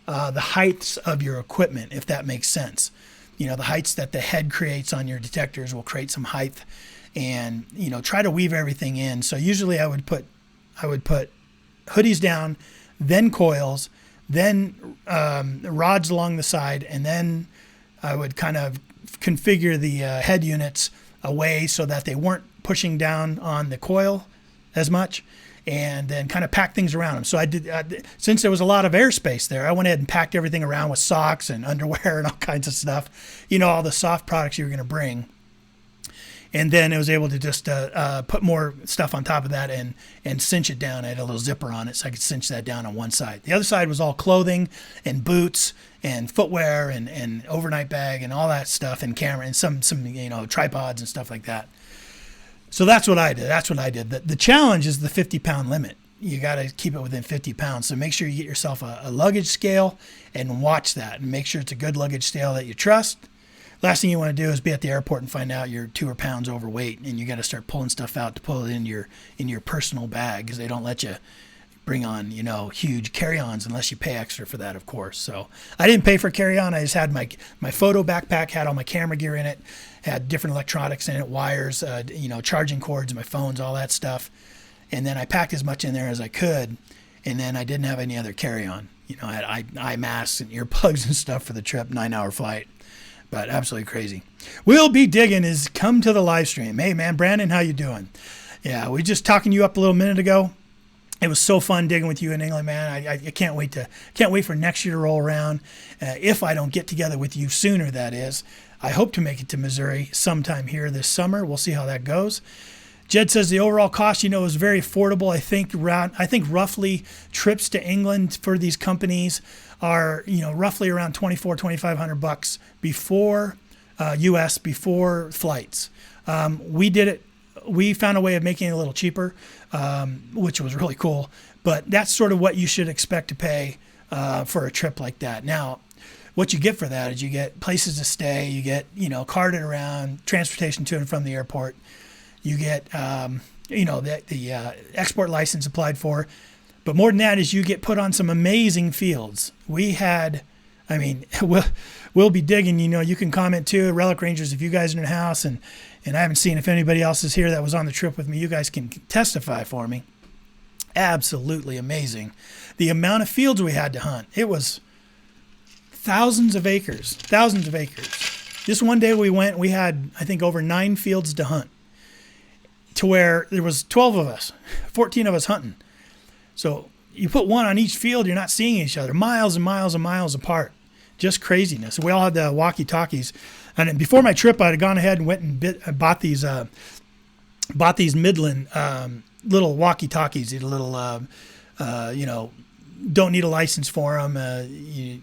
the heights of your equipment, if that makes sense. The heights that the head creates on your detectors will create some height, and try to weave everything in. So usually I would put hoodies down, then coils, then rods along the side, and then I would kind of configure the head units away so that they weren't pushing down on the coil as much, and then kind of pack things around them. So I did, since there was a lot of airspace there, I went ahead and packed everything around with socks and underwear and all kinds of stuff, all the soft products you were going to bring. And then I was able to just put more stuff on top of that and cinch it down. I had a little zipper on it so I could cinch that down on one side. The other side was all clothing and boots and footwear and overnight bag and all that stuff, and camera and some tripods and stuff like that. So that's what I did. The challenge is the 50-pound limit. You got to keep it within 50 pounds. So make sure you get yourself a luggage scale and watch that, and make sure it's a good luggage scale that you trust. Last thing you want to do is be at the airport and find out you're 2 pounds overweight, and you got to start pulling stuff out to pull it in your personal bag, because they don't let you bring on huge carry-ons unless you pay extra for that, of course. So I didn't pay for carry-on. I just had my photo backpack, had all my camera gear in it, had different electronics in it, wires, charging cords, my phones, all that stuff, and then I packed as much in there as I could, and then I didn't have any other carry-on. I had eye masks and earplugs and stuff for the trip, 9-hour flight. But absolutely crazy. We'll be digging is come to the live stream. Hey man, Brandon, how you doing? Yeah, we just talking you up a little minute ago. It was so fun digging with you in England, man. I can't wait for next year to roll around. If I don't get together with you sooner, that is. I hope to make it to Missouri sometime here this summer. We'll see how that goes. Jed says the overall cost, is very affordable. I think roughly trips to England for these companies are, roughly around $2,500 before US, before flights. We did it. We found a way of making it a little cheaper, which was really cool. But that's sort of what you should expect to pay for a trip like that. Now, what you get for that is you get places to stay, you get, carted around, transportation to and from the airport. You get, the export license applied for. But more than that is you get put on some amazing fields. We had, we'll be digging, you can comment too, Relic Rangers, if you guys are in the house, and I haven't seen if anybody else is here that was on the trip with me, you guys can testify for me. Absolutely amazing. The amount of fields we had to hunt, it was thousands of acres. Just one day we went, we had, I think, over 9 fields to hunt, to where there was 12 of us, 14 of us hunting. So you put one on each field, you're not seeing each other, miles and miles and miles apart. Just craziness. We all had the walkie-talkies. And before my trip, I'd gone ahead and went and bought these Midland little walkie-talkies, these little, don't need a license for them. You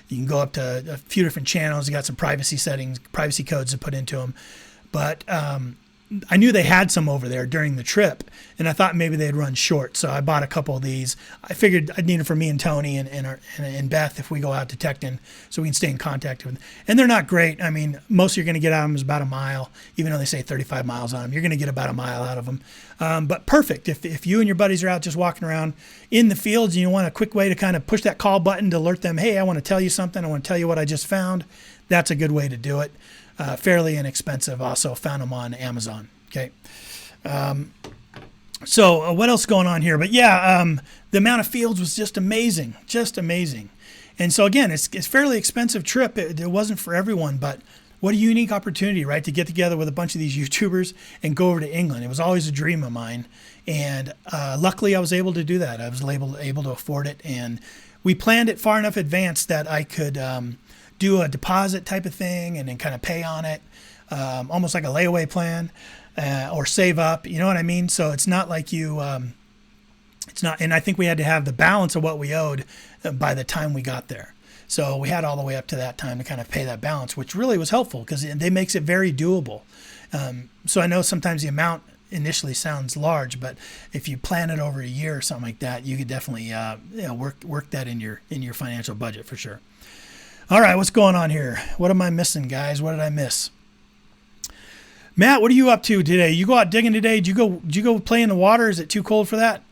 can go up to a few different channels. You got some privacy settings, privacy codes to put into them. But I knew they had some over there during the trip, and I thought maybe they'd run short. So I bought a couple of these. I figured I'd need them for me and Tony and Beth if we go out detecting, so we can stay in contact with them. And they're not great. Most you're going to get out of them is about a mile, even though they say 35 miles on them. You're going to get about a mile out of them. But perfect. If you and your buddies are out just walking around in the fields and you want a quick way to kind of push that call button to alert them, hey, I want to tell you something. I want to tell you what I just found. That's a good way to do it. Fairly inexpensive. Also found them on Amazon. Okay. So what else is going on here? But yeah, the amount of fields was just amazing. And so again, it's a fairly expensive trip. It wasn't for everyone, but what a unique opportunity, right? To get together with a bunch of these YouTubers and go over to England. It was always a dream of mine. And luckily I was able to do that. I was able to afford it. And we planned it far enough advance that I could do a deposit type of thing and then kind of pay on it, almost like a layaway plan, or save up, you know what I mean? So it's not like it's not, and I think we had to have the balance of what we owed by the time we got there. So we had all the way up to that time to kind of pay that balance, which really was helpful because it makes it very doable. So I know sometimes the amount initially sounds large, but if you plan it over a year or something like that, you could definitely work that in your financial budget for sure. All right, what's going on here? What am I missing, guys? What did I miss? Matt, what are you up to today? You go out digging today? Did you go play in the water? Is it too cold for that?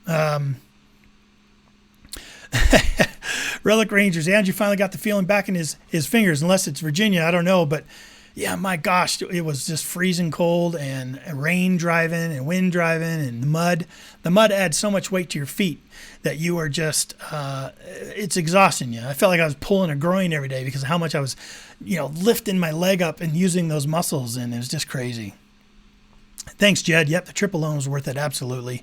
Relic Rangers. Andrew finally got the feeling back in his fingers, unless it's Virginia. I don't know, but yeah, my gosh, it was just freezing cold and rain driving and wind driving and mud. The mud adds so much weight to your feet that you are just, it's exhausting you. I felt like I was pulling a groin every day because of how much I was, lifting my leg up and using those muscles, and it was just crazy. Thanks, Jed. Yep, the trip alone was worth it, absolutely.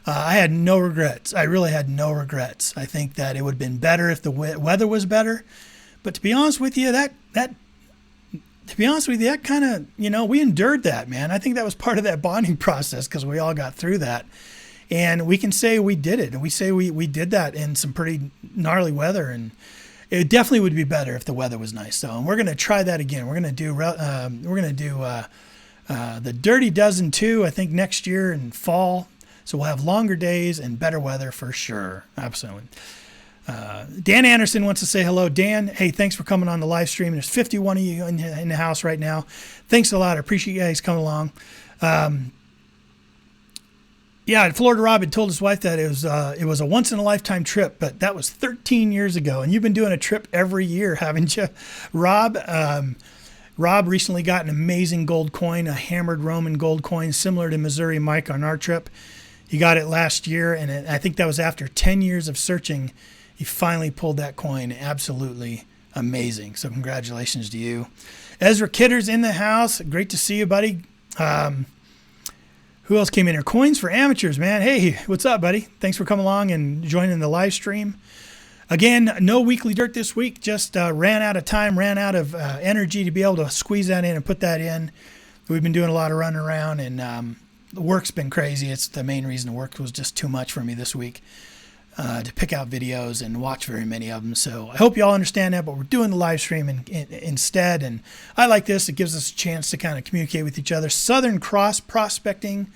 I had no regrets. I really had no regrets. I think that it would have been better if the weather was better. But to be honest with you, that kind of, we endured that, man. I think that was part of that bonding process because we all got through that. And we can say we did it. And we say we did that in some pretty gnarly weather. And it definitely would be better if the weather was nice. So, and we're going to try that again. We're going to do the Dirty Dozen 2, I think, next year in fall. So we'll have longer days and better weather for sure. Absolutely. Dan Anderson wants to say hello. Dan, hey, thanks for coming on the live stream. There's 51 of you in the house right now. Thanks a lot. I appreciate you guys coming along. Yeah, Florida Rob had told his wife that it was a once-in-a-lifetime trip, but that was 13 years ago. And you've been doing a trip every year, haven't you, Rob? Rob recently got an amazing gold coin, a hammered Roman gold coin, similar to Missouri Mike on our trip. He got it last year, and I think that was after 10 years of searching. He finally pulled that coin. Absolutely amazing. So congratulations to you. Ezra Kidder's in the house. Great to see you, buddy. Who else came in here? Coins for Amateurs, man. Hey, what's up, buddy? Thanks for coming along and joining the live stream. Again, no weekly dirt this week. Just ran out of time, ran out of energy to be able to squeeze that in and put that in. We've been doing a lot of running around, and the work's been crazy. It's the main reason the work was just too much for me this week to pick out videos and watch very many of them. So I hope you all understand that, but we're doing the live stream instead. And I like this. It gives us a chance to kind of communicate with each other. Southern Cross Prospecting,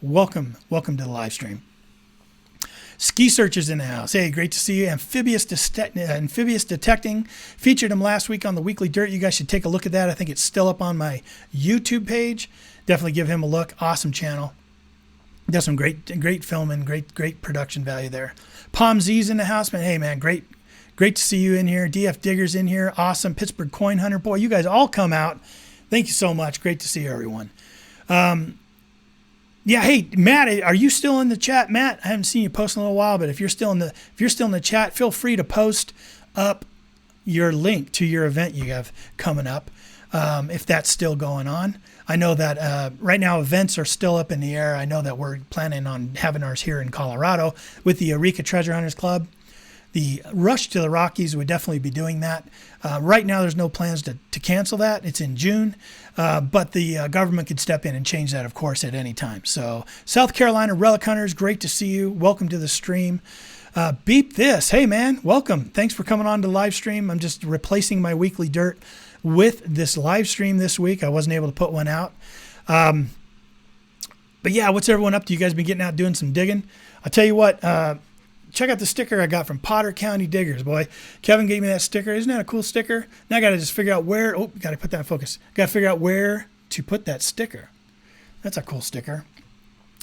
welcome to the live stream. Ski Searchers in the house. Hey, great to see you. Amphibious Detecting. Featured him last week on the Weekly Dirt. You guys should take a look at that. I think it's still up on my YouTube page. Definitely give him a look. Awesome channel. Does some great filming, great production value there. Palm Z's in the house, man. Hey, man, great to see you in here. DF Digger's in here. Awesome. Pittsburgh Coin Hunter. Boy, you guys all come out. Thank you so much. Great to see you, everyone. Yeah, hey, Matt, are you still in the chat? Matt, I haven't seen you post in a little while, but if you're still in the chat, feel free to post up your link to your event you have coming up, if that's still going on. I know that right now events are still up in the air. I know that we're planning on having ours here in Colorado with the Eureka Treasure Hunters Club. The Rush to the Rockies would definitely be doing that. Right now, there's no plans to cancel that. It's in June, but the government could step in and change that, of course, at any time. So, South Carolina Relic Hunters, great to see you. Welcome to the stream. Beep This. Hey, man, welcome. Thanks for coming on to live stream. I'm just replacing my Weekly Dirt with this live stream this week. I wasn't able to put one out. But, yeah, what's everyone up to? You guys been getting out doing some digging? I'll tell you what. Check out the sticker I got from Potter County Diggers, boy. Kevin gave me that sticker. Isn't that a cool sticker? Now I got to just figure out where. Oh, got to put that in focus. Got to figure out where to put that sticker. That's a cool sticker.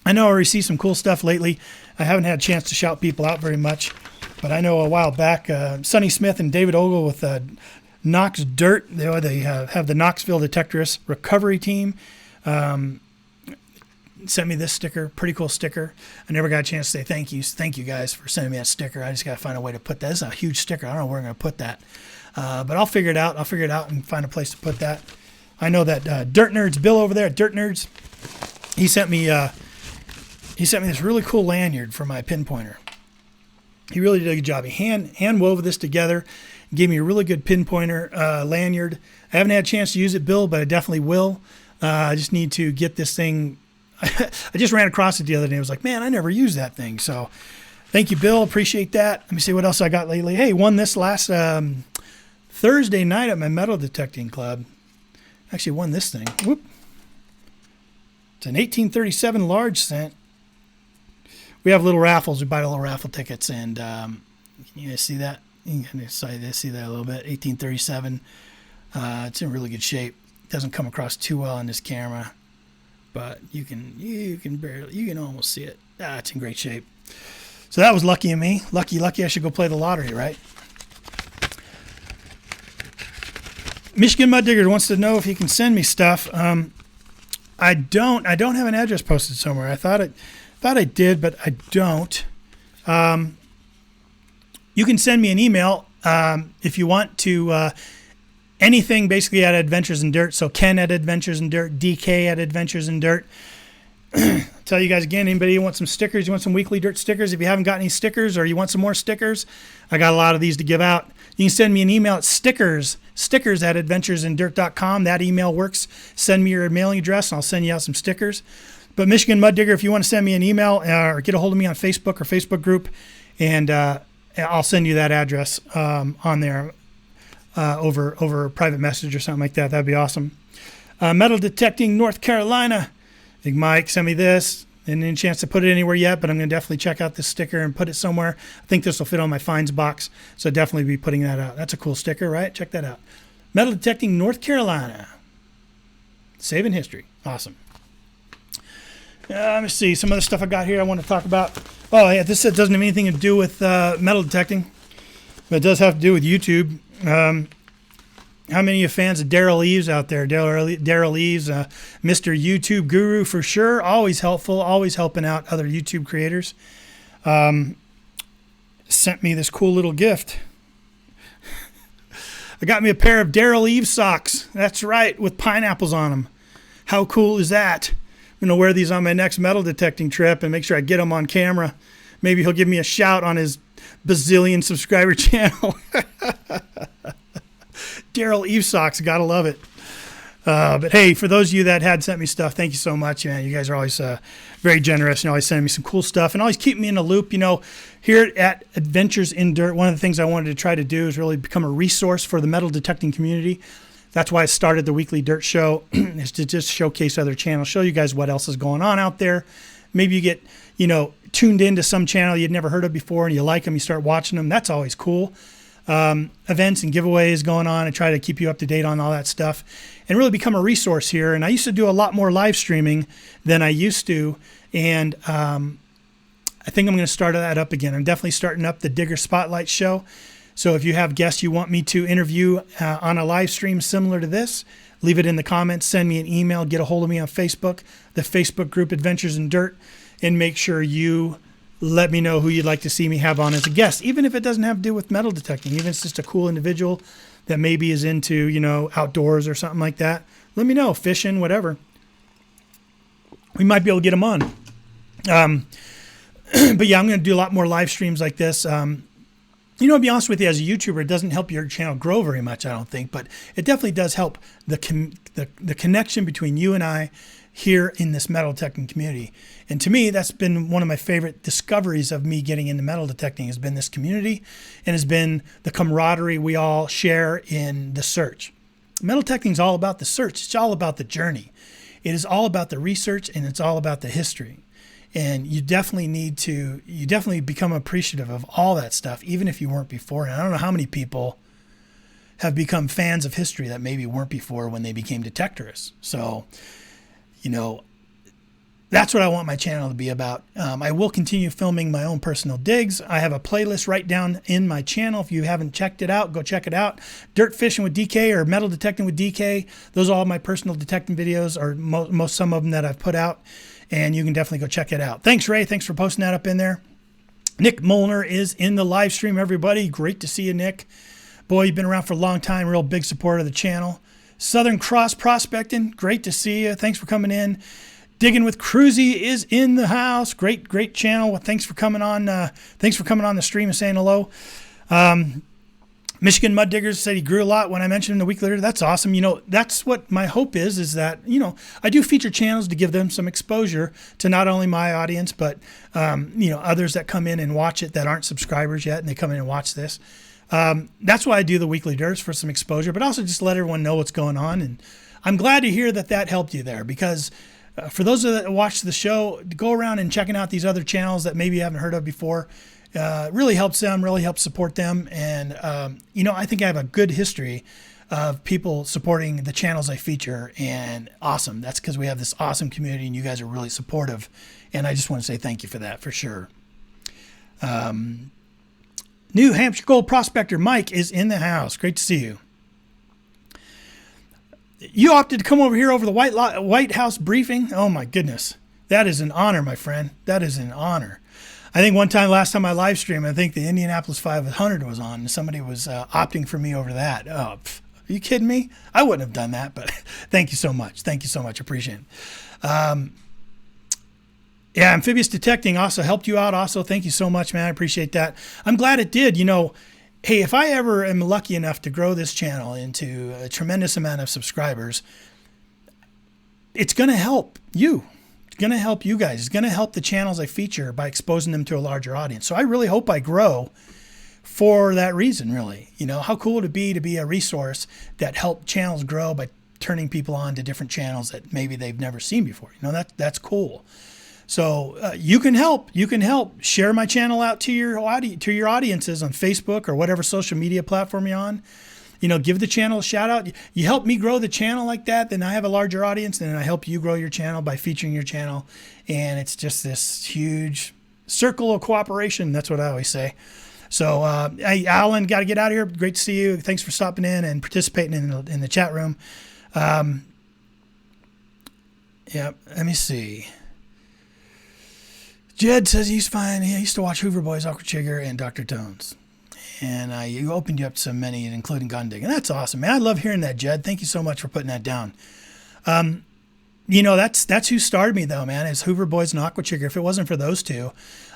I know I received some cool stuff lately. I haven't had a chance to shout people out very much, but I know a while back, Sonny Smith and David Ogle with Knox Dirt. They have the Knoxville Detectorist Recovery Team. Sent me this sticker, pretty cool sticker. I never got a chance to say thank you guys for sending me that sticker. I just got to find a way to put that. This is a huge sticker. I don't know where I'm going to put that, but I'll figure it out. I'll figure it out and find a place to put that. I know that Dirt Nerds, Bill over there at Dirt Nerds, he sent me this really cool lanyard for my pinpointer. He really did a good job. He hand wove this together, gave me a really good pinpointer lanyard. I haven't had a chance to use it, Bill, but I definitely will. I just need to get this thing. I just ran across it the other day. I was like, man, I never used that thing. So thank you, Bill. Appreciate that. Let me see what else I got lately. Hey, won this last Thursday night at my metal detecting club. Actually won this thing. Whoop. It's an 1837 large cent. We have little raffles. We buy little raffle tickets. And can you guys see that? You can see that a little bit. 1837. It's in really good shape. Doesn't come across too well on this camera. But you can almost see it. It's in great shape. So that was lucky of me. Lucky. I should go play the lottery, right? Michigan Mud Digger wants to know if he can send me stuff. I don't have an address posted somewhere. I thought I did, but I don't. You can send me an email if you want to. Anything basically at Adventures in Dirt. So Ken at Adventures in Dirt, DK at Adventures in Dirt. Tell you guys again, anybody who wants some stickers, you want some Weekly Dirt stickers, if you haven't got any stickers or you want some more stickers, I got a lot of these to give out. You can send me an email at stickers at adventuresindirt.com. That email works. Send me your mailing address and I'll send you out some stickers. But Michigan Mud Digger, if you want to send me an email or get a hold of me on Facebook or Facebook group, and I'll send you that address on there. Over a private message or something like that. That'd be awesome. Metal Detecting North Carolina. Big Mike sent me this. Didn't have a chance to put it anywhere yet, but I'm going to definitely check out this sticker and put it somewhere. I think this will fit on my finds box, so I'll definitely be putting that out. That's a cool sticker, right? Check that out. Metal Detecting North Carolina. Saving history. Awesome. Let me see. Some other stuff I got here I want to talk about. Oh, yeah, this doesn't have anything to do with metal detecting, but it does have to do with YouTube. How many of you fans of Daryl Eves out there? Daryl Eves, Mr. YouTube Guru for sure. Always helpful, always helping out other YouTube creators. Sent me this cool little gift. I got me a pair of Daryl Eves socks. That's right, with pineapples on them. How cool is that? I'm going to wear these on my next metal detecting trip and make sure I get them on camera. Maybe he'll give me a shout on his bazillion subscriber channel. Daryl Eves socks, gotta love it. But hey, for those of you that had sent me stuff, thank you so much, man. You guys are always very generous and always sending me some cool stuff and always keep me in the loop. You know, here at Adventures in Dirt, one of the things I wanted to try to do is really become a resource for the metal detecting community. That's why I started the weekly Dirt Show, is to just showcase other channels, show you guys what else is going on out there. Maybe you get, you know, tuned into some channel you'd never heard of before and you like them, you start watching them. That's always cool. Events and giveaways going on and try to keep you up to date on all that stuff and really become a resource here. And I used to do a lot more live streaming than I used to. And I think I'm going to start that up again. I'm definitely starting up the Digger Spotlight show. So if you have guests you want me to interview on a live stream similar to this, leave it in the comments, send me an email, get a hold of me on Facebook, the Facebook group Adventures in Dirt, and make sure you let me know who you'd like to see me have on as a guest, even if it doesn't have to do with metal detecting, even if it's just a cool individual that maybe is into, you know, outdoors or something like that. Let me know, fishing, whatever. We might be able to get them on. But yeah, I'm going to do a lot more live streams like this. You know, to be honest with you, as a YouTuber, it doesn't help your channel grow very much, I don't think, but it definitely does help the connection between you and I here in this metal detecting community. And to me, that's been one of my favorite discoveries of me getting into metal detecting, has been this community and has been the camaraderie we all share in the search. Metal detecting is all about the search. It's all about the journey. It is all about the research, and it's all about the history. And you definitely become appreciative of all that stuff, even if you weren't before. And I don't know how many people have become fans of history that maybe weren't before when they became detectorists. So, you know, that's what I want my channel to be about. I will continue filming my own personal digs. I have a playlist right down in my channel. If you haven't checked it out, go check it out. Dirt Fishing with DK or Metal Detecting with DK. Those are all my personal detecting videos, or some of them that I've put out. And you can definitely go check it out. Thanks, Ray. Thanks for posting that up in there. Nick Molnar is in the live stream, everybody. Great to see you, Nick. Boy, you've been around for a long time. Real big supporter of the channel. Southern Cross Prospecting. Great to see you. Thanks for coming in. Digging with Cruzy is in the house. Great channel. Well, thanks for coming on. Thanks for coming on the stream and saying hello. Michigan Mud Diggers said he grew a lot when I mentioned him the week later. That's awesome. You know, that's what my hope is that, you know, I do feature channels to give them some exposure to not only my audience, but, you know, others that come in and watch it that aren't subscribers yet, and they come in and watch this. That's why I do the weekly Dirts, for some exposure, but also just let everyone know what's going on. And I'm glad to hear that helped you there, because for those that watch the show, go around and checking out these other channels that maybe you haven't heard of before. Really helps them, really helps support them. And, you know, I think I have a good history of people supporting the channels I feature, and awesome. That's because we have this awesome community and you guys are really supportive. And I just want to say thank you for that, for sure. New Hampshire Gold Prospector Mike is in the house. Great to see you. You opted to come over here over the White House briefing. Oh my goodness. That is an honor, my friend. That is an honor. I think last time I live streamed, I think the Indianapolis 500 was on, and somebody was opting for me over that. Oh, are you kidding me? I wouldn't have done that, but thank you so much. Thank you so much. Appreciate it. Yeah, Amphibious Detecting also helped you out. Also, thank you so much, man. I appreciate that. I'm glad it did. You know, hey, if I ever am lucky enough to grow this channel into a tremendous amount of subscribers, it's going to help you. It's going to help you guys. It's going to help the channels I feature by exposing them to a larger audience. So I really hope I grow for that reason, really. You know, how cool would it be to be a resource that help channels grow by turning people on to different channels that maybe they've never seen before? You know, that's cool. So you can help. You can help share my channel out to your audiences on Facebook or whatever social media platform you're on. You know, give the channel a shout out. You help me grow the channel like that, then I have a larger audience, and I help you grow your channel by featuring your channel. And it's just this huge circle of cooperation. That's what I always say. So, hey, Alan, got to get out of here. Great to see you. Thanks for stopping in and participating in the chat room. Yeah, let me see. Jed says he's fine. He used to watch Hoover Boys, Aqua Chigger, and Dr. Tones. And you opened you up to so many, including gun digging. That's awesome, man. I love hearing that, Jed. Thank you so much for putting that down. You know, that's who started me, though, man, is Hoover Boys and Aqua Chigger. If it wasn't for those two,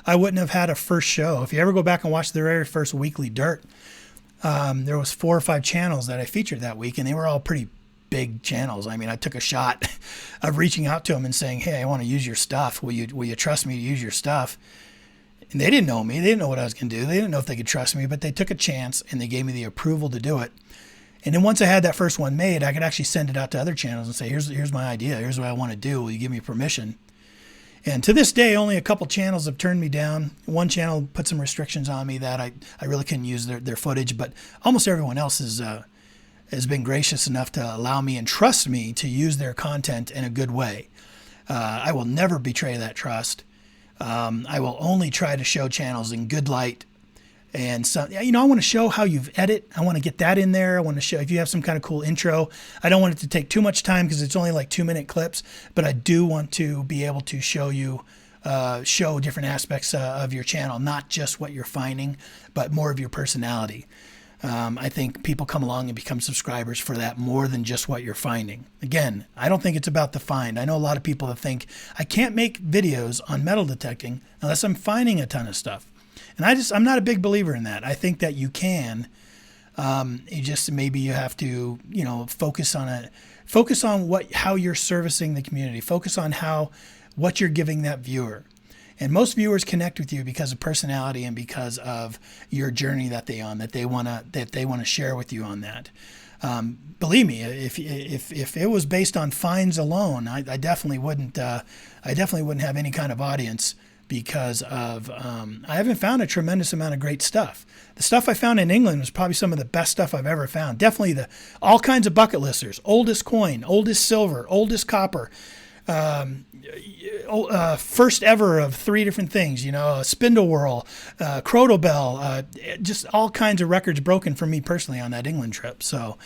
I wouldn't have had a first show. If you ever go back and watch the very first weekly Dirt, there was 4 or 5 channels that I featured that week, and they were all pretty big channels. I mean, I took a shot of reaching out to them and saying, hey, I want to use your stuff. Will you trust me to use your stuff? And they didn't know me. They didn't know what I was going to do. They didn't know if they could trust me, but they took a chance and they gave me the approval to do it. And then once I had that first one made, I could actually send it out to other channels and say, here's my idea. Here's what I want to do. Will you give me permission? And to this day, only a couple channels have turned me down. One channel put some restrictions on me that I really couldn't use their footage, but almost everyone else has been gracious enough to allow me and trust me to use their content in a good way. I will never betray that trust. I will only try to show channels in good light. And so, I want to show how you edit. I want to get that in there. I want to show if you have some kind of cool intro. I don't want it to take too much time because it's only like 2-minute clips, but I do want to be able to show you, show different aspects of your channel, not just what you're finding, but more of your personality. I think people come along and become subscribers for that more than just what you're finding. Again, I don't think it's about the find. I know a lot of people that think I can't make videos on metal detecting unless I'm finding a ton of stuff. And I'm not a big believer in that. I think that you can. Maybe you have to, focus on how you're servicing the community. Focus on what you're giving that viewer. And most viewers connect with you because of personality and because of your journey that they want to share with you on that. Believe me, if it was based on finds alone, I definitely wouldn't have any kind of audience. Because of, I haven't found a tremendous amount of great stuff. The stuff I found in England was probably some of the best stuff I've ever found. Definitely all kinds of bucket listers, oldest coin, oldest silver, oldest copper, first ever of 3 different things, a spindle whirl, crotal bell, just all kinds of records broken for me personally on that England trip. So,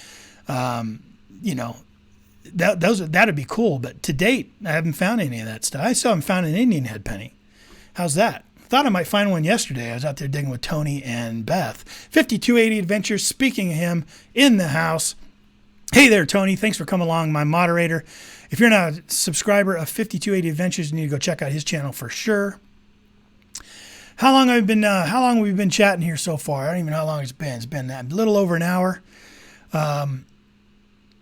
that'd be cool. But to date, I haven't found any of that stuff. I still haven't found an Indian head penny. How's that? Thought I might find one yesterday. I was out there digging with Tony and Beth. 5280 Adventures, speaking of him, in the house. Hey there, Tony. Thanks for coming along, my moderator. If you're not a subscriber of 5280 Adventures, you need to go check out his channel for sure. How long have we been chatting here so far? I don't even know how long it's been. It's been a little over an hour.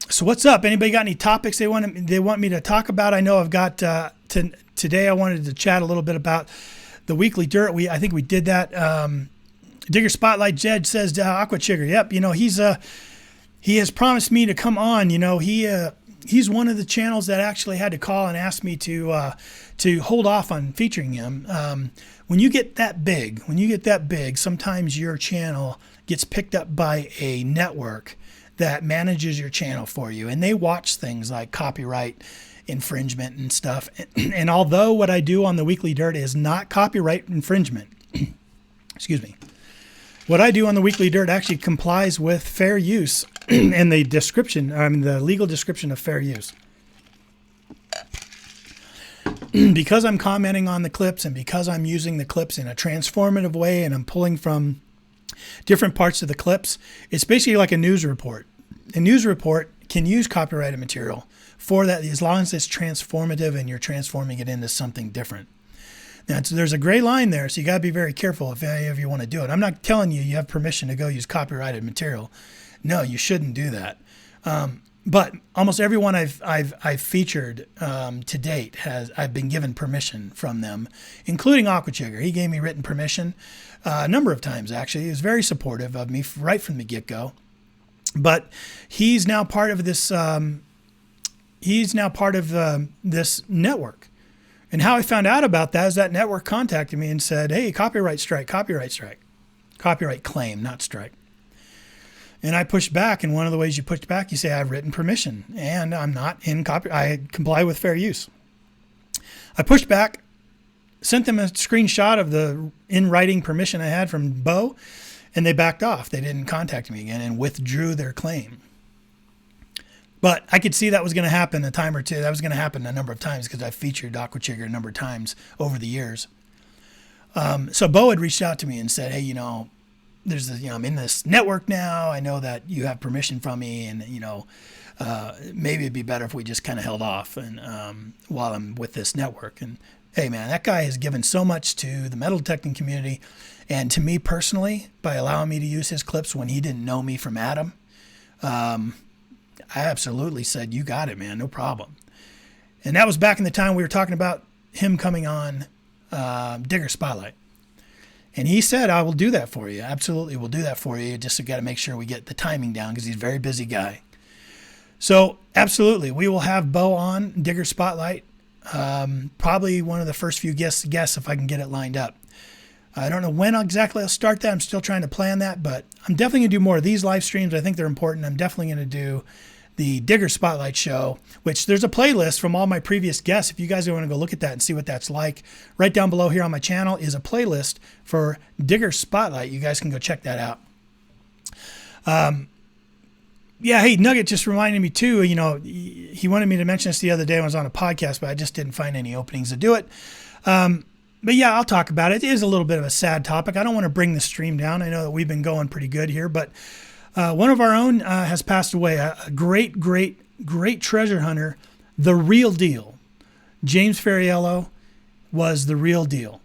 So what's up? Anybody got any topics they want me to talk about? I know I've got today I wanted to chat a little bit about the weekly dirt. I think we did that. Digger Spotlight Jed says Aqua Chigger. Yep, he has promised me to come on. He's one of the channels that actually had to call and ask me to hold off on featuring him. When you get that big, sometimes your channel gets picked up by a network that manages your channel for you, and they watch things like copyright infringement and stuff. And although what I do on the Weekly Dirt is not copyright infringement, excuse me, what I do on the Weekly Dirt actually complies with fair use and the legal description of fair use. Because I'm commenting on the clips and because I'm using the clips in a transformative way and I'm pulling from different parts of the clips, it's basically like a news report. A news report can use copyrighted material for that as long as it's transformative and you're transforming it into something different. Now, there's a gray line there, so you got to be very careful if any of you want to do it. I'm not telling you have permission to go use copyrighted material. No, you shouldn't do that. But almost everyone I've featured to date I've been given permission from them, including Aqua Chigger. He gave me written permission a number of times, actually. He was very supportive of me right from the get-go. But he's now part of this. This network. And how I found out about that is that network contacted me and said, "Hey, copyright claim, not strike." And I pushed back, and one of the ways you push back, you say, "I've written permission, and I'm not in I comply with fair use." I pushed back, sent them a screenshot of the in-writing permission I had from Bo, and they backed off. They didn't contact me again and withdrew their claim. But I could see that was going to happen a time or two. That was going to happen a number of times because I've featured Aqua Chigger a number of times over the years. So Bo had reached out to me and said, "Hey, I'm in this network now. I know that you have permission from me, and maybe it'd be better if we just kind of held off and while I'm with this network." And hey, man, that guy has given so much to the metal detecting community and to me personally by allowing me to use his clips when he didn't know me from Adam. I absolutely said, you got it, man, no problem. And that was back in the time we were talking about him coming on Digger Spotlight. And he said, I will do that for you. Absolutely, we'll do that for you. Just got to make sure we get the timing down because he's a very busy guy. So absolutely, we will have Bo on Digger Spotlight. Probably one of the first few guests if I can get it lined up. I don't know when exactly I'll start that. I'm still trying to plan that, but I'm definitely going to do more of these live streams. I think they're important. I'm definitely going to do the Digger Spotlight show, which there's a playlist from all my previous guests. If you guys want to go look at that and see what that's like, right down below here on my channel is a playlist for Digger Spotlight. You guys can go check that out. Yeah, hey, Nugget just reminded me too, he wanted me to mention this the other day when I was on a podcast, but I just didn't find any openings to do it. But yeah, I'll talk about it. It is a little bit of a sad topic. I don't want to bring the stream down. I know that we've been going pretty good here, but one of our own has passed away. A great treasure hunter, the real deal. James Ferryello was the real deal.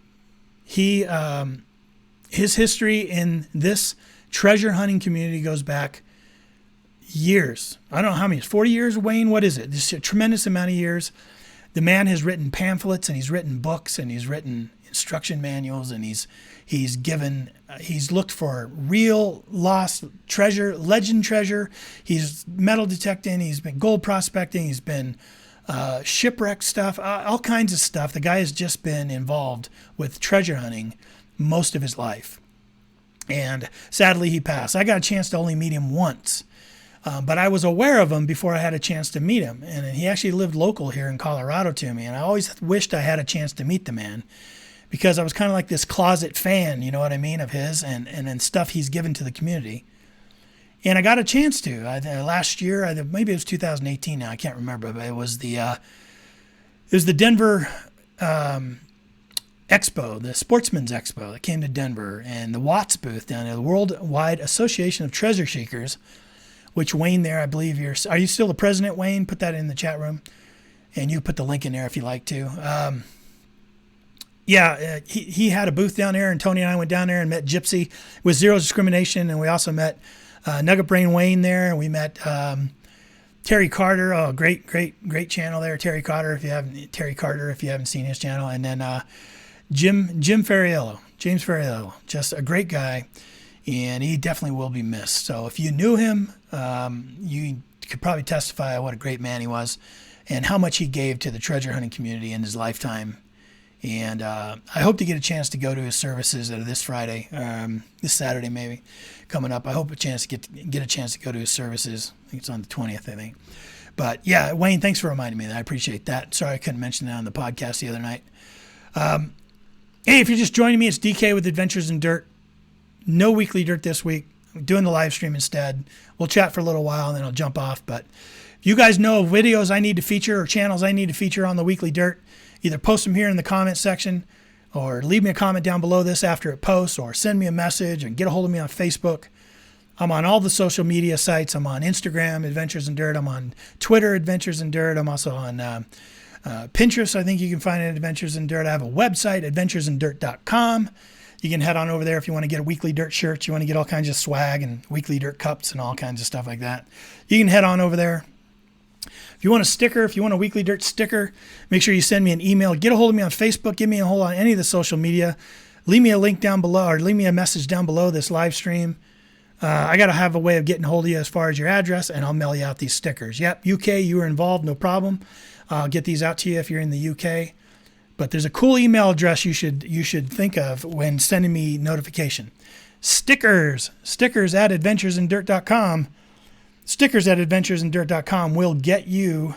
His history in this treasure hunting community goes back years. I don't know how many, 40 years, Wayne? What is it? This is a tremendous amount of years. The man has written pamphlets and he's written books and he's written instruction manuals and he's looked for real lost treasure, legend treasure. He's metal detecting. He's been gold prospecting. He's been shipwreck stuff, all kinds of stuff. The guy has just been involved with treasure hunting most of his life. And sadly, he passed. I got a chance to only meet him once. But I was aware of him before I had a chance to meet him. And he actually lived local here in Colorado to me. And I always wished I had a chance to meet the man because I was kind of like this closet fan, you know what I mean, of his and stuff he's given to the community. And I got a chance to. Last year, maybe it was 2018 now, I can't remember, but it was the Denver Expo, the Sportsman's Expo that came to Denver, and the Watts booth down there, the Worldwide Association of Treasure Seekers, which Wayne there, I believe are you still the president, Wayne? Put that in the chat room. And you put the link in there if you like to. He had a booth down there and Tony and I went down there and met Gypsy with Zero Discrimination. And we also met Nugget Brain Wayne there. And we met Terry Carter. Oh, great channel there. Terry Carter, if you haven't seen his channel. And then Jim Ferryello, James Ferryello, just a great guy. And he definitely will be missed. So if you knew him, you could probably testify what a great man he was and how much he gave to the treasure hunting community in his lifetime. And I hope to get a chance to go to his services this Friday, this Saturday maybe, coming up. I hope a chance to get a chance to go to his services. I think it's on the 20th, I think. But yeah, Wayne, thanks for reminding me that. I appreciate that. Sorry I couldn't mention that on the podcast the other night. Hey, if you're just joining me, it's DK with Adventures in Dirt. No weekly dirt this week. I'm doing the live stream instead. We'll chat for a little while and then I'll jump off. But if you guys know of videos I need to feature or channels I need to feature on the weekly dirt, either post them here in the comment section or leave me a comment down below this after it posts or send me a message and get a hold of me on Facebook. I'm on all the social media sites. I'm on Instagram, Adventures in Dirt. I'm on Twitter, Adventures in Dirt. I'm also on Pinterest. I think you can find it at Adventures in Dirt. I have a website, adventuresindirt.com. You can head on over there if you want to get a Weekly Dirt shirt. You want to get all kinds of swag and Weekly Dirt cups and all kinds of stuff like that. You can head on over there. If you want a sticker, if you want a Weekly Dirt sticker, make sure you send me an email. Get a hold of me on Facebook. Give me a hold on any of the social media. Leave me a link down below or leave me a message down below this live stream. I got to have a way of getting a hold of you as far as your address, and I'll mail you out these stickers. Yep, UK, you were involved, no problem. I'll get these out to you if you're in the UK. But there's a cool email address you should think of when sending me notification. Stickers at adventuresindirt.com. Stickers at adventuresindirt.com will get you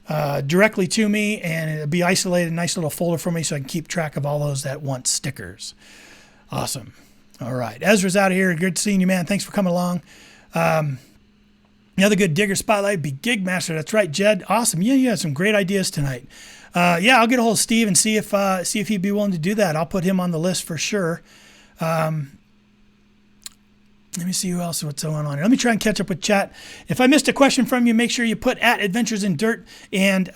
directly to me, and it'll be isolated, a nice little folder for me so I can keep track of all those that want stickers. Awesome. All right. Ezra's out of here. Good seeing you, man. Thanks for coming along. Another good Digger Spotlight, be Gig Master. That's right, Jed. Awesome. Yeah, you had some great ideas tonight. I'll get a hold of Steve and see if he'd be willing to do that. I'll put him on the list for sure. Let me see what's going on here. Let me try and catch up with chat. If I missed a question from you, make sure you put at Adventures in Dirt and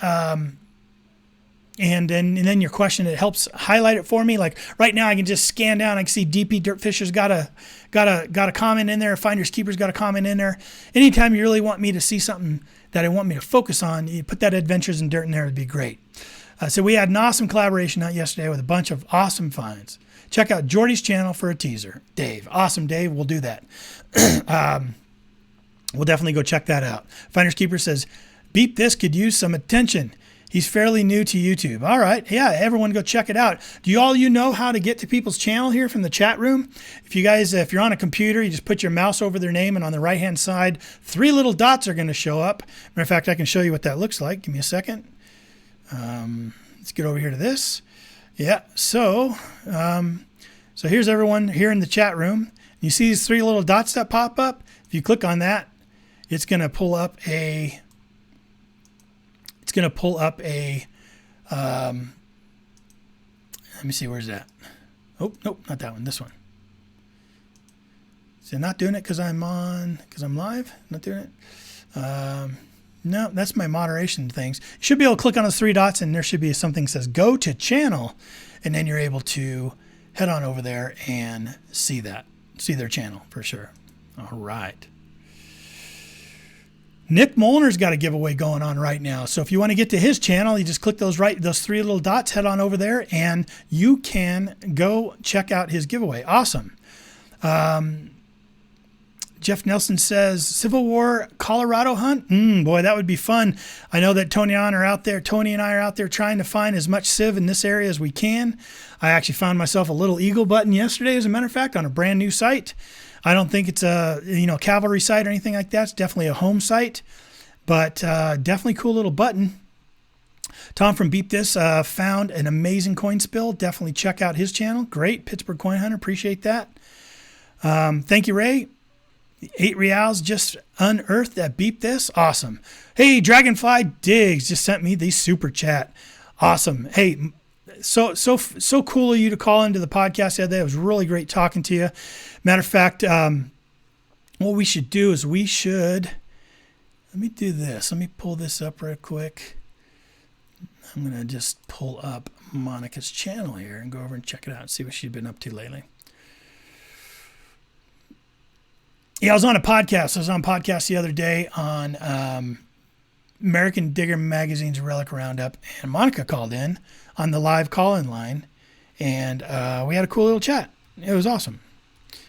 then your question, it helps highlight it for me. Like right now I can just scan down. I can see DP Dirtfisher's got a comment in there. Finders Keepers got a comment in there. Anytime you really want me to see something that I want me to focus on, you put that Adventures in Dirt in there. It'd be great. So we had an awesome collaboration out yesterday with a bunch of awesome finds. Check out Jordy's channel for a teaser. Dave. Awesome, Dave. We'll do that. We'll definitely go check that out. Finders Keeper says, Beep This could use some attention. He's fairly new to YouTube. All right. Yeah, everyone go check it out. Do you know how to get to people's channel here from the chat room? If you're on a computer, you just put your mouse over their name, and on the right-hand side, 3 little dots are going to show up. Matter of fact, I can show you what that looks like. Give me a second. Let's get over here to this. Yeah. So here's everyone here in the chat room. You see these 3 little dots that pop up? If you click on that, it's going to pull up a let me see, where's that? Oh, nope, not that one, this one. Is it not doing it because I'm live? Not doing it? No, that's my moderation things. You should be able to click on those 3 dots, and there should be something that says go to channel, and then you're able to head on over there and see their channel for sure. All right. Nick Molner's got a giveaway going on right now. So if you want to get to his channel, you just click those 3 little dots, head on over there, and you can go check out his giveaway. Awesome. Jeff Nelson says, Civil War Colorado hunt? Boy, that would be fun. I know that Tony and I are out there trying to find as much civ in this area as we can. I actually found myself a little eagle button yesterday, as a matter of fact, on a brand new site. I don't think it's a cavalry site or anything like that. It's definitely a home site, but definitely cool little button. Tom from Beep This found an amazing coin spill. Definitely check out his channel. Great. Pittsburgh Coin Hunter. Appreciate that. Thank you, Ray. 8 reals just unearthed at Beep This. Awesome. Hey, Dragonfly Diggs just sent me the super chat. Awesome. Hey, so cool of you to call into the podcast the other day. It was really great talking to you. Matter of fact, what we should do is let me do this. Let me pull this up real quick. I'm going to just pull up Monica's channel here and go over and check it out and see what she's been up to lately. Yeah, I was on a podcast the other day on American Digger Magazine's Relic Roundup, and Monica called in on the live call-in line, and we had a cool little chat. It was awesome.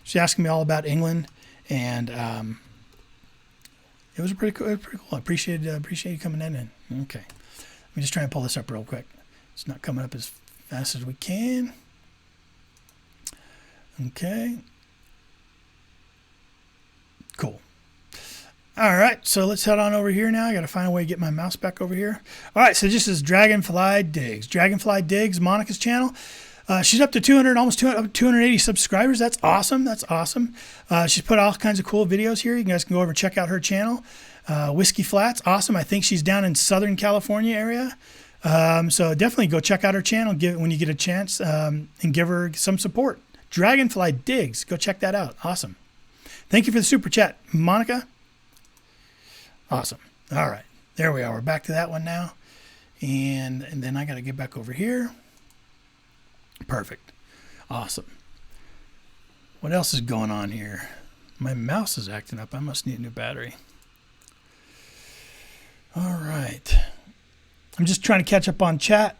She asked me all about England, and it was pretty cool. I appreciate you coming in. Okay, let me just try and pull this up real quick. It's not coming up as fast as we can. Okay. Cool. All right, so let's head on over here now. I got to find a way to get my mouse back over here. All right, so this is Dragonfly Diggs, Monica's channel. She's up to almost 280 subscribers. That's awesome. She's put all kinds of cool videos here. You guys can go over and check out her channel. Whiskey Flats, awesome. I think she's down in Southern California area. So definitely go check out her channel when you get a chance, and give her some support. Dragonfly Diggs, go check that out. Awesome. Thank you for the super chat, Monica. Awesome. All right. There we are. We're back to that one now. And then I got to get back over here. Perfect. Awesome. What else is going on here? My mouse is acting up. I must need a new battery. All right. I'm just trying to catch up on chat.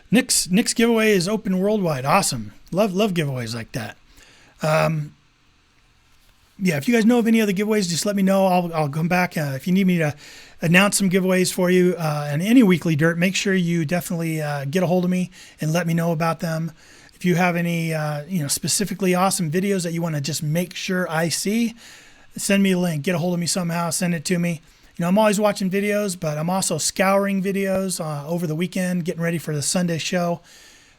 Nick's giveaway is open worldwide. Awesome. Love giveaways like that. Yeah, if you guys know of any other giveaways, just let me know. I'll come back. If you need me to announce some giveaways for you and any weekly dirt, make sure you definitely get a hold of me and let me know about them. If you have any specifically awesome videos that you want to just make sure I see, send me a link. Get a hold of me somehow. Send it to me. I'm always watching videos, but I'm also scouring videos over the weekend, getting ready for the Sunday show.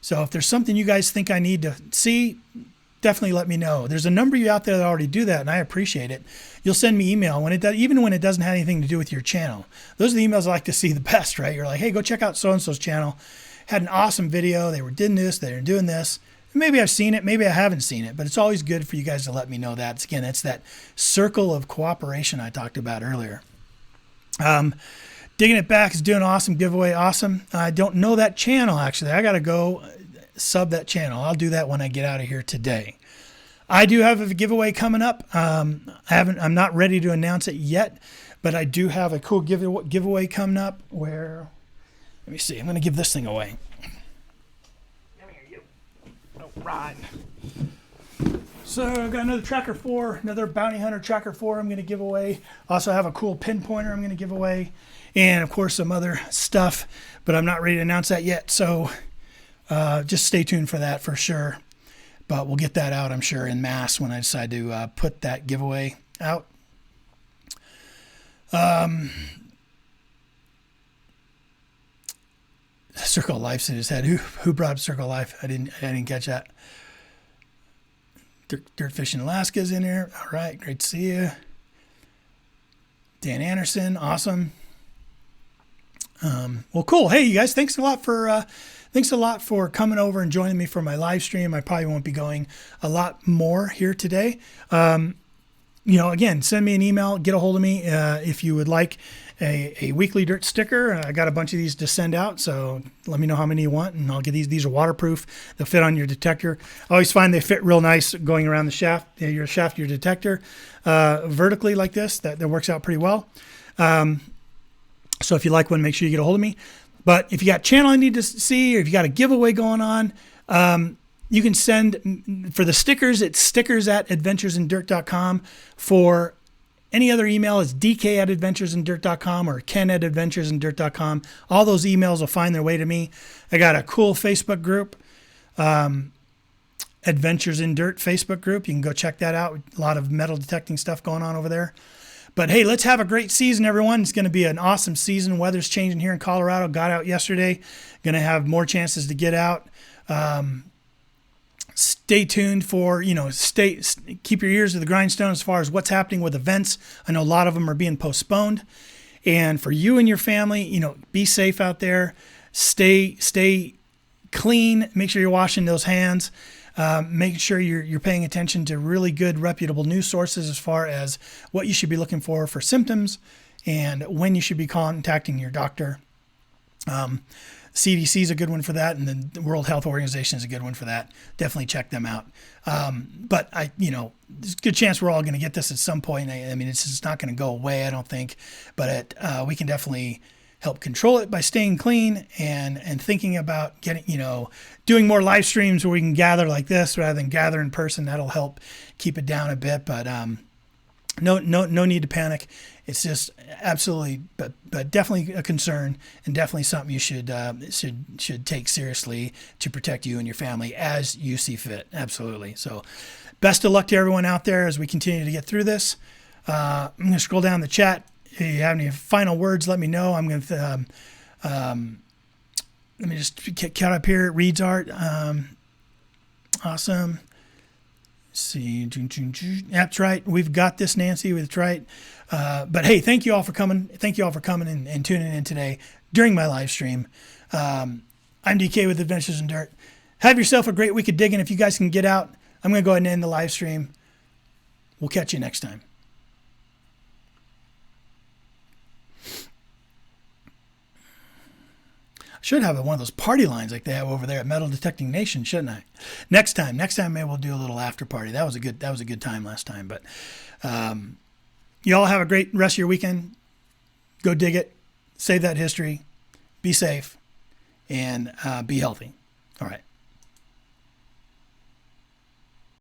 So if there's something you guys think I need to see, definitely let me know. There's a number of you out there that already do that, and I appreciate it. You'll send me email even when it doesn't have anything to do with your channel. Those are the emails I like to see the best, right? You're like, hey, go check out so-and-so's channel. Had an awesome video. They were doing this. They were doing this. Maybe I've seen it. Maybe I haven't seen it, but it's always good for you guys to let me know that. Again, it's that circle of cooperation I talked about earlier. Digging It Back is doing awesome. Giveaway awesome. I don't know that channel, actually. I got to go sub that channel. I'll do that when I get out of here today. I do have a giveaway coming up. I'm not ready to announce it yet, but I do have a cool giveaway coming up where, let me see, I'm going to give this thing away. Come here, you. All right. So I've got another Tracker 4, another Bounty Hunter Tracker 4 I'm going to give away. Also have a cool pinpointer I'm going to give away. And of course some other stuff, but I'm not ready to announce that yet. So just stay tuned for that for sure. But we'll get that out, I'm sure, in mass when I decide to put that giveaway out. Circle of Life's in his head. Who brought up Circle of Life? I didn't catch that. Dirt Fishing Alaska's in here. All right, great to see you. Dan Anderson, awesome. Well, cool. Hey, you guys, thanks a lot for coming over and joining me for my live stream. I probably won't be going a lot more here today. Again, send me an email, get a hold of me if you would like a weekly dirt sticker. I got a bunch of these to send out, so let me know how many you want, and I'll get these. These are waterproof. They'll fit on your detector. I always find they fit real nice going around the shaft, your detector, vertically like this. That works out pretty well. So if you like one, make sure you get a hold of me. But if you got a channel I need to see, or if you got a giveaway going on, you can send for the stickers. It's stickers@adventuresindirt.com. For any other email, it's dk@adventuresindirt.com or ken@adventuresindirt.com. All those emails will find their way to me. I got a cool Facebook group, Adventures in Dirt Facebook group. You can go check that out. A lot of metal detecting stuff going on over there. But hey, let's have a great season, everyone. It's going to be an awesome season. Weather's changing here in Colorado. Got out yesterday. Going to have more chances to get out. Stay tuned for, keep your ears to the grindstone as far as what's happening with events. I know a lot of them are being postponed. And for you and your family, be safe out there. Stay clean. Make sure you're washing those hands. Make sure you're paying attention to really good, reputable news sources as far as what you should be looking for symptoms and when you should be contacting your doctor. CDC is a good one for that, and the World Health Organization is a good one for that. Definitely check them out. But there's a good chance we're all going to get this at some point. I mean, it's just not going to go away, I don't think. But we can definitely help control it by staying clean and thinking about getting, doing more live streams where we can gather like this rather than gather in person. That'll help keep it down a bit, but no need to panic. It's just absolutely, but definitely a concern and definitely something you should take seriously to protect you and your family as you see fit. Absolutely. So best of luck to everyone out there as we continue to get through this. I'm going to scroll down the chat. If you have any final words, let me know. I'm going to, let me just get up here. Reed's Art. Awesome. Let's see. That's right. We've got this, Nancy. That's right. But hey, thank you all for coming. Thank you all for coming and tuning in today during my live stream. I'm DK with Adventures in Dirt. Have yourself a great week of digging. If you guys can get out, I'm going to go ahead and end the live stream. We'll catch you next time. Should have one of those party lines like they have over there at Metal Detecting Nation, shouldn't I? Next time maybe we'll do a little after party. That was a good time last time. But you all have a great rest of your weekend. Go dig it, save that history, be safe, and be healthy. All right.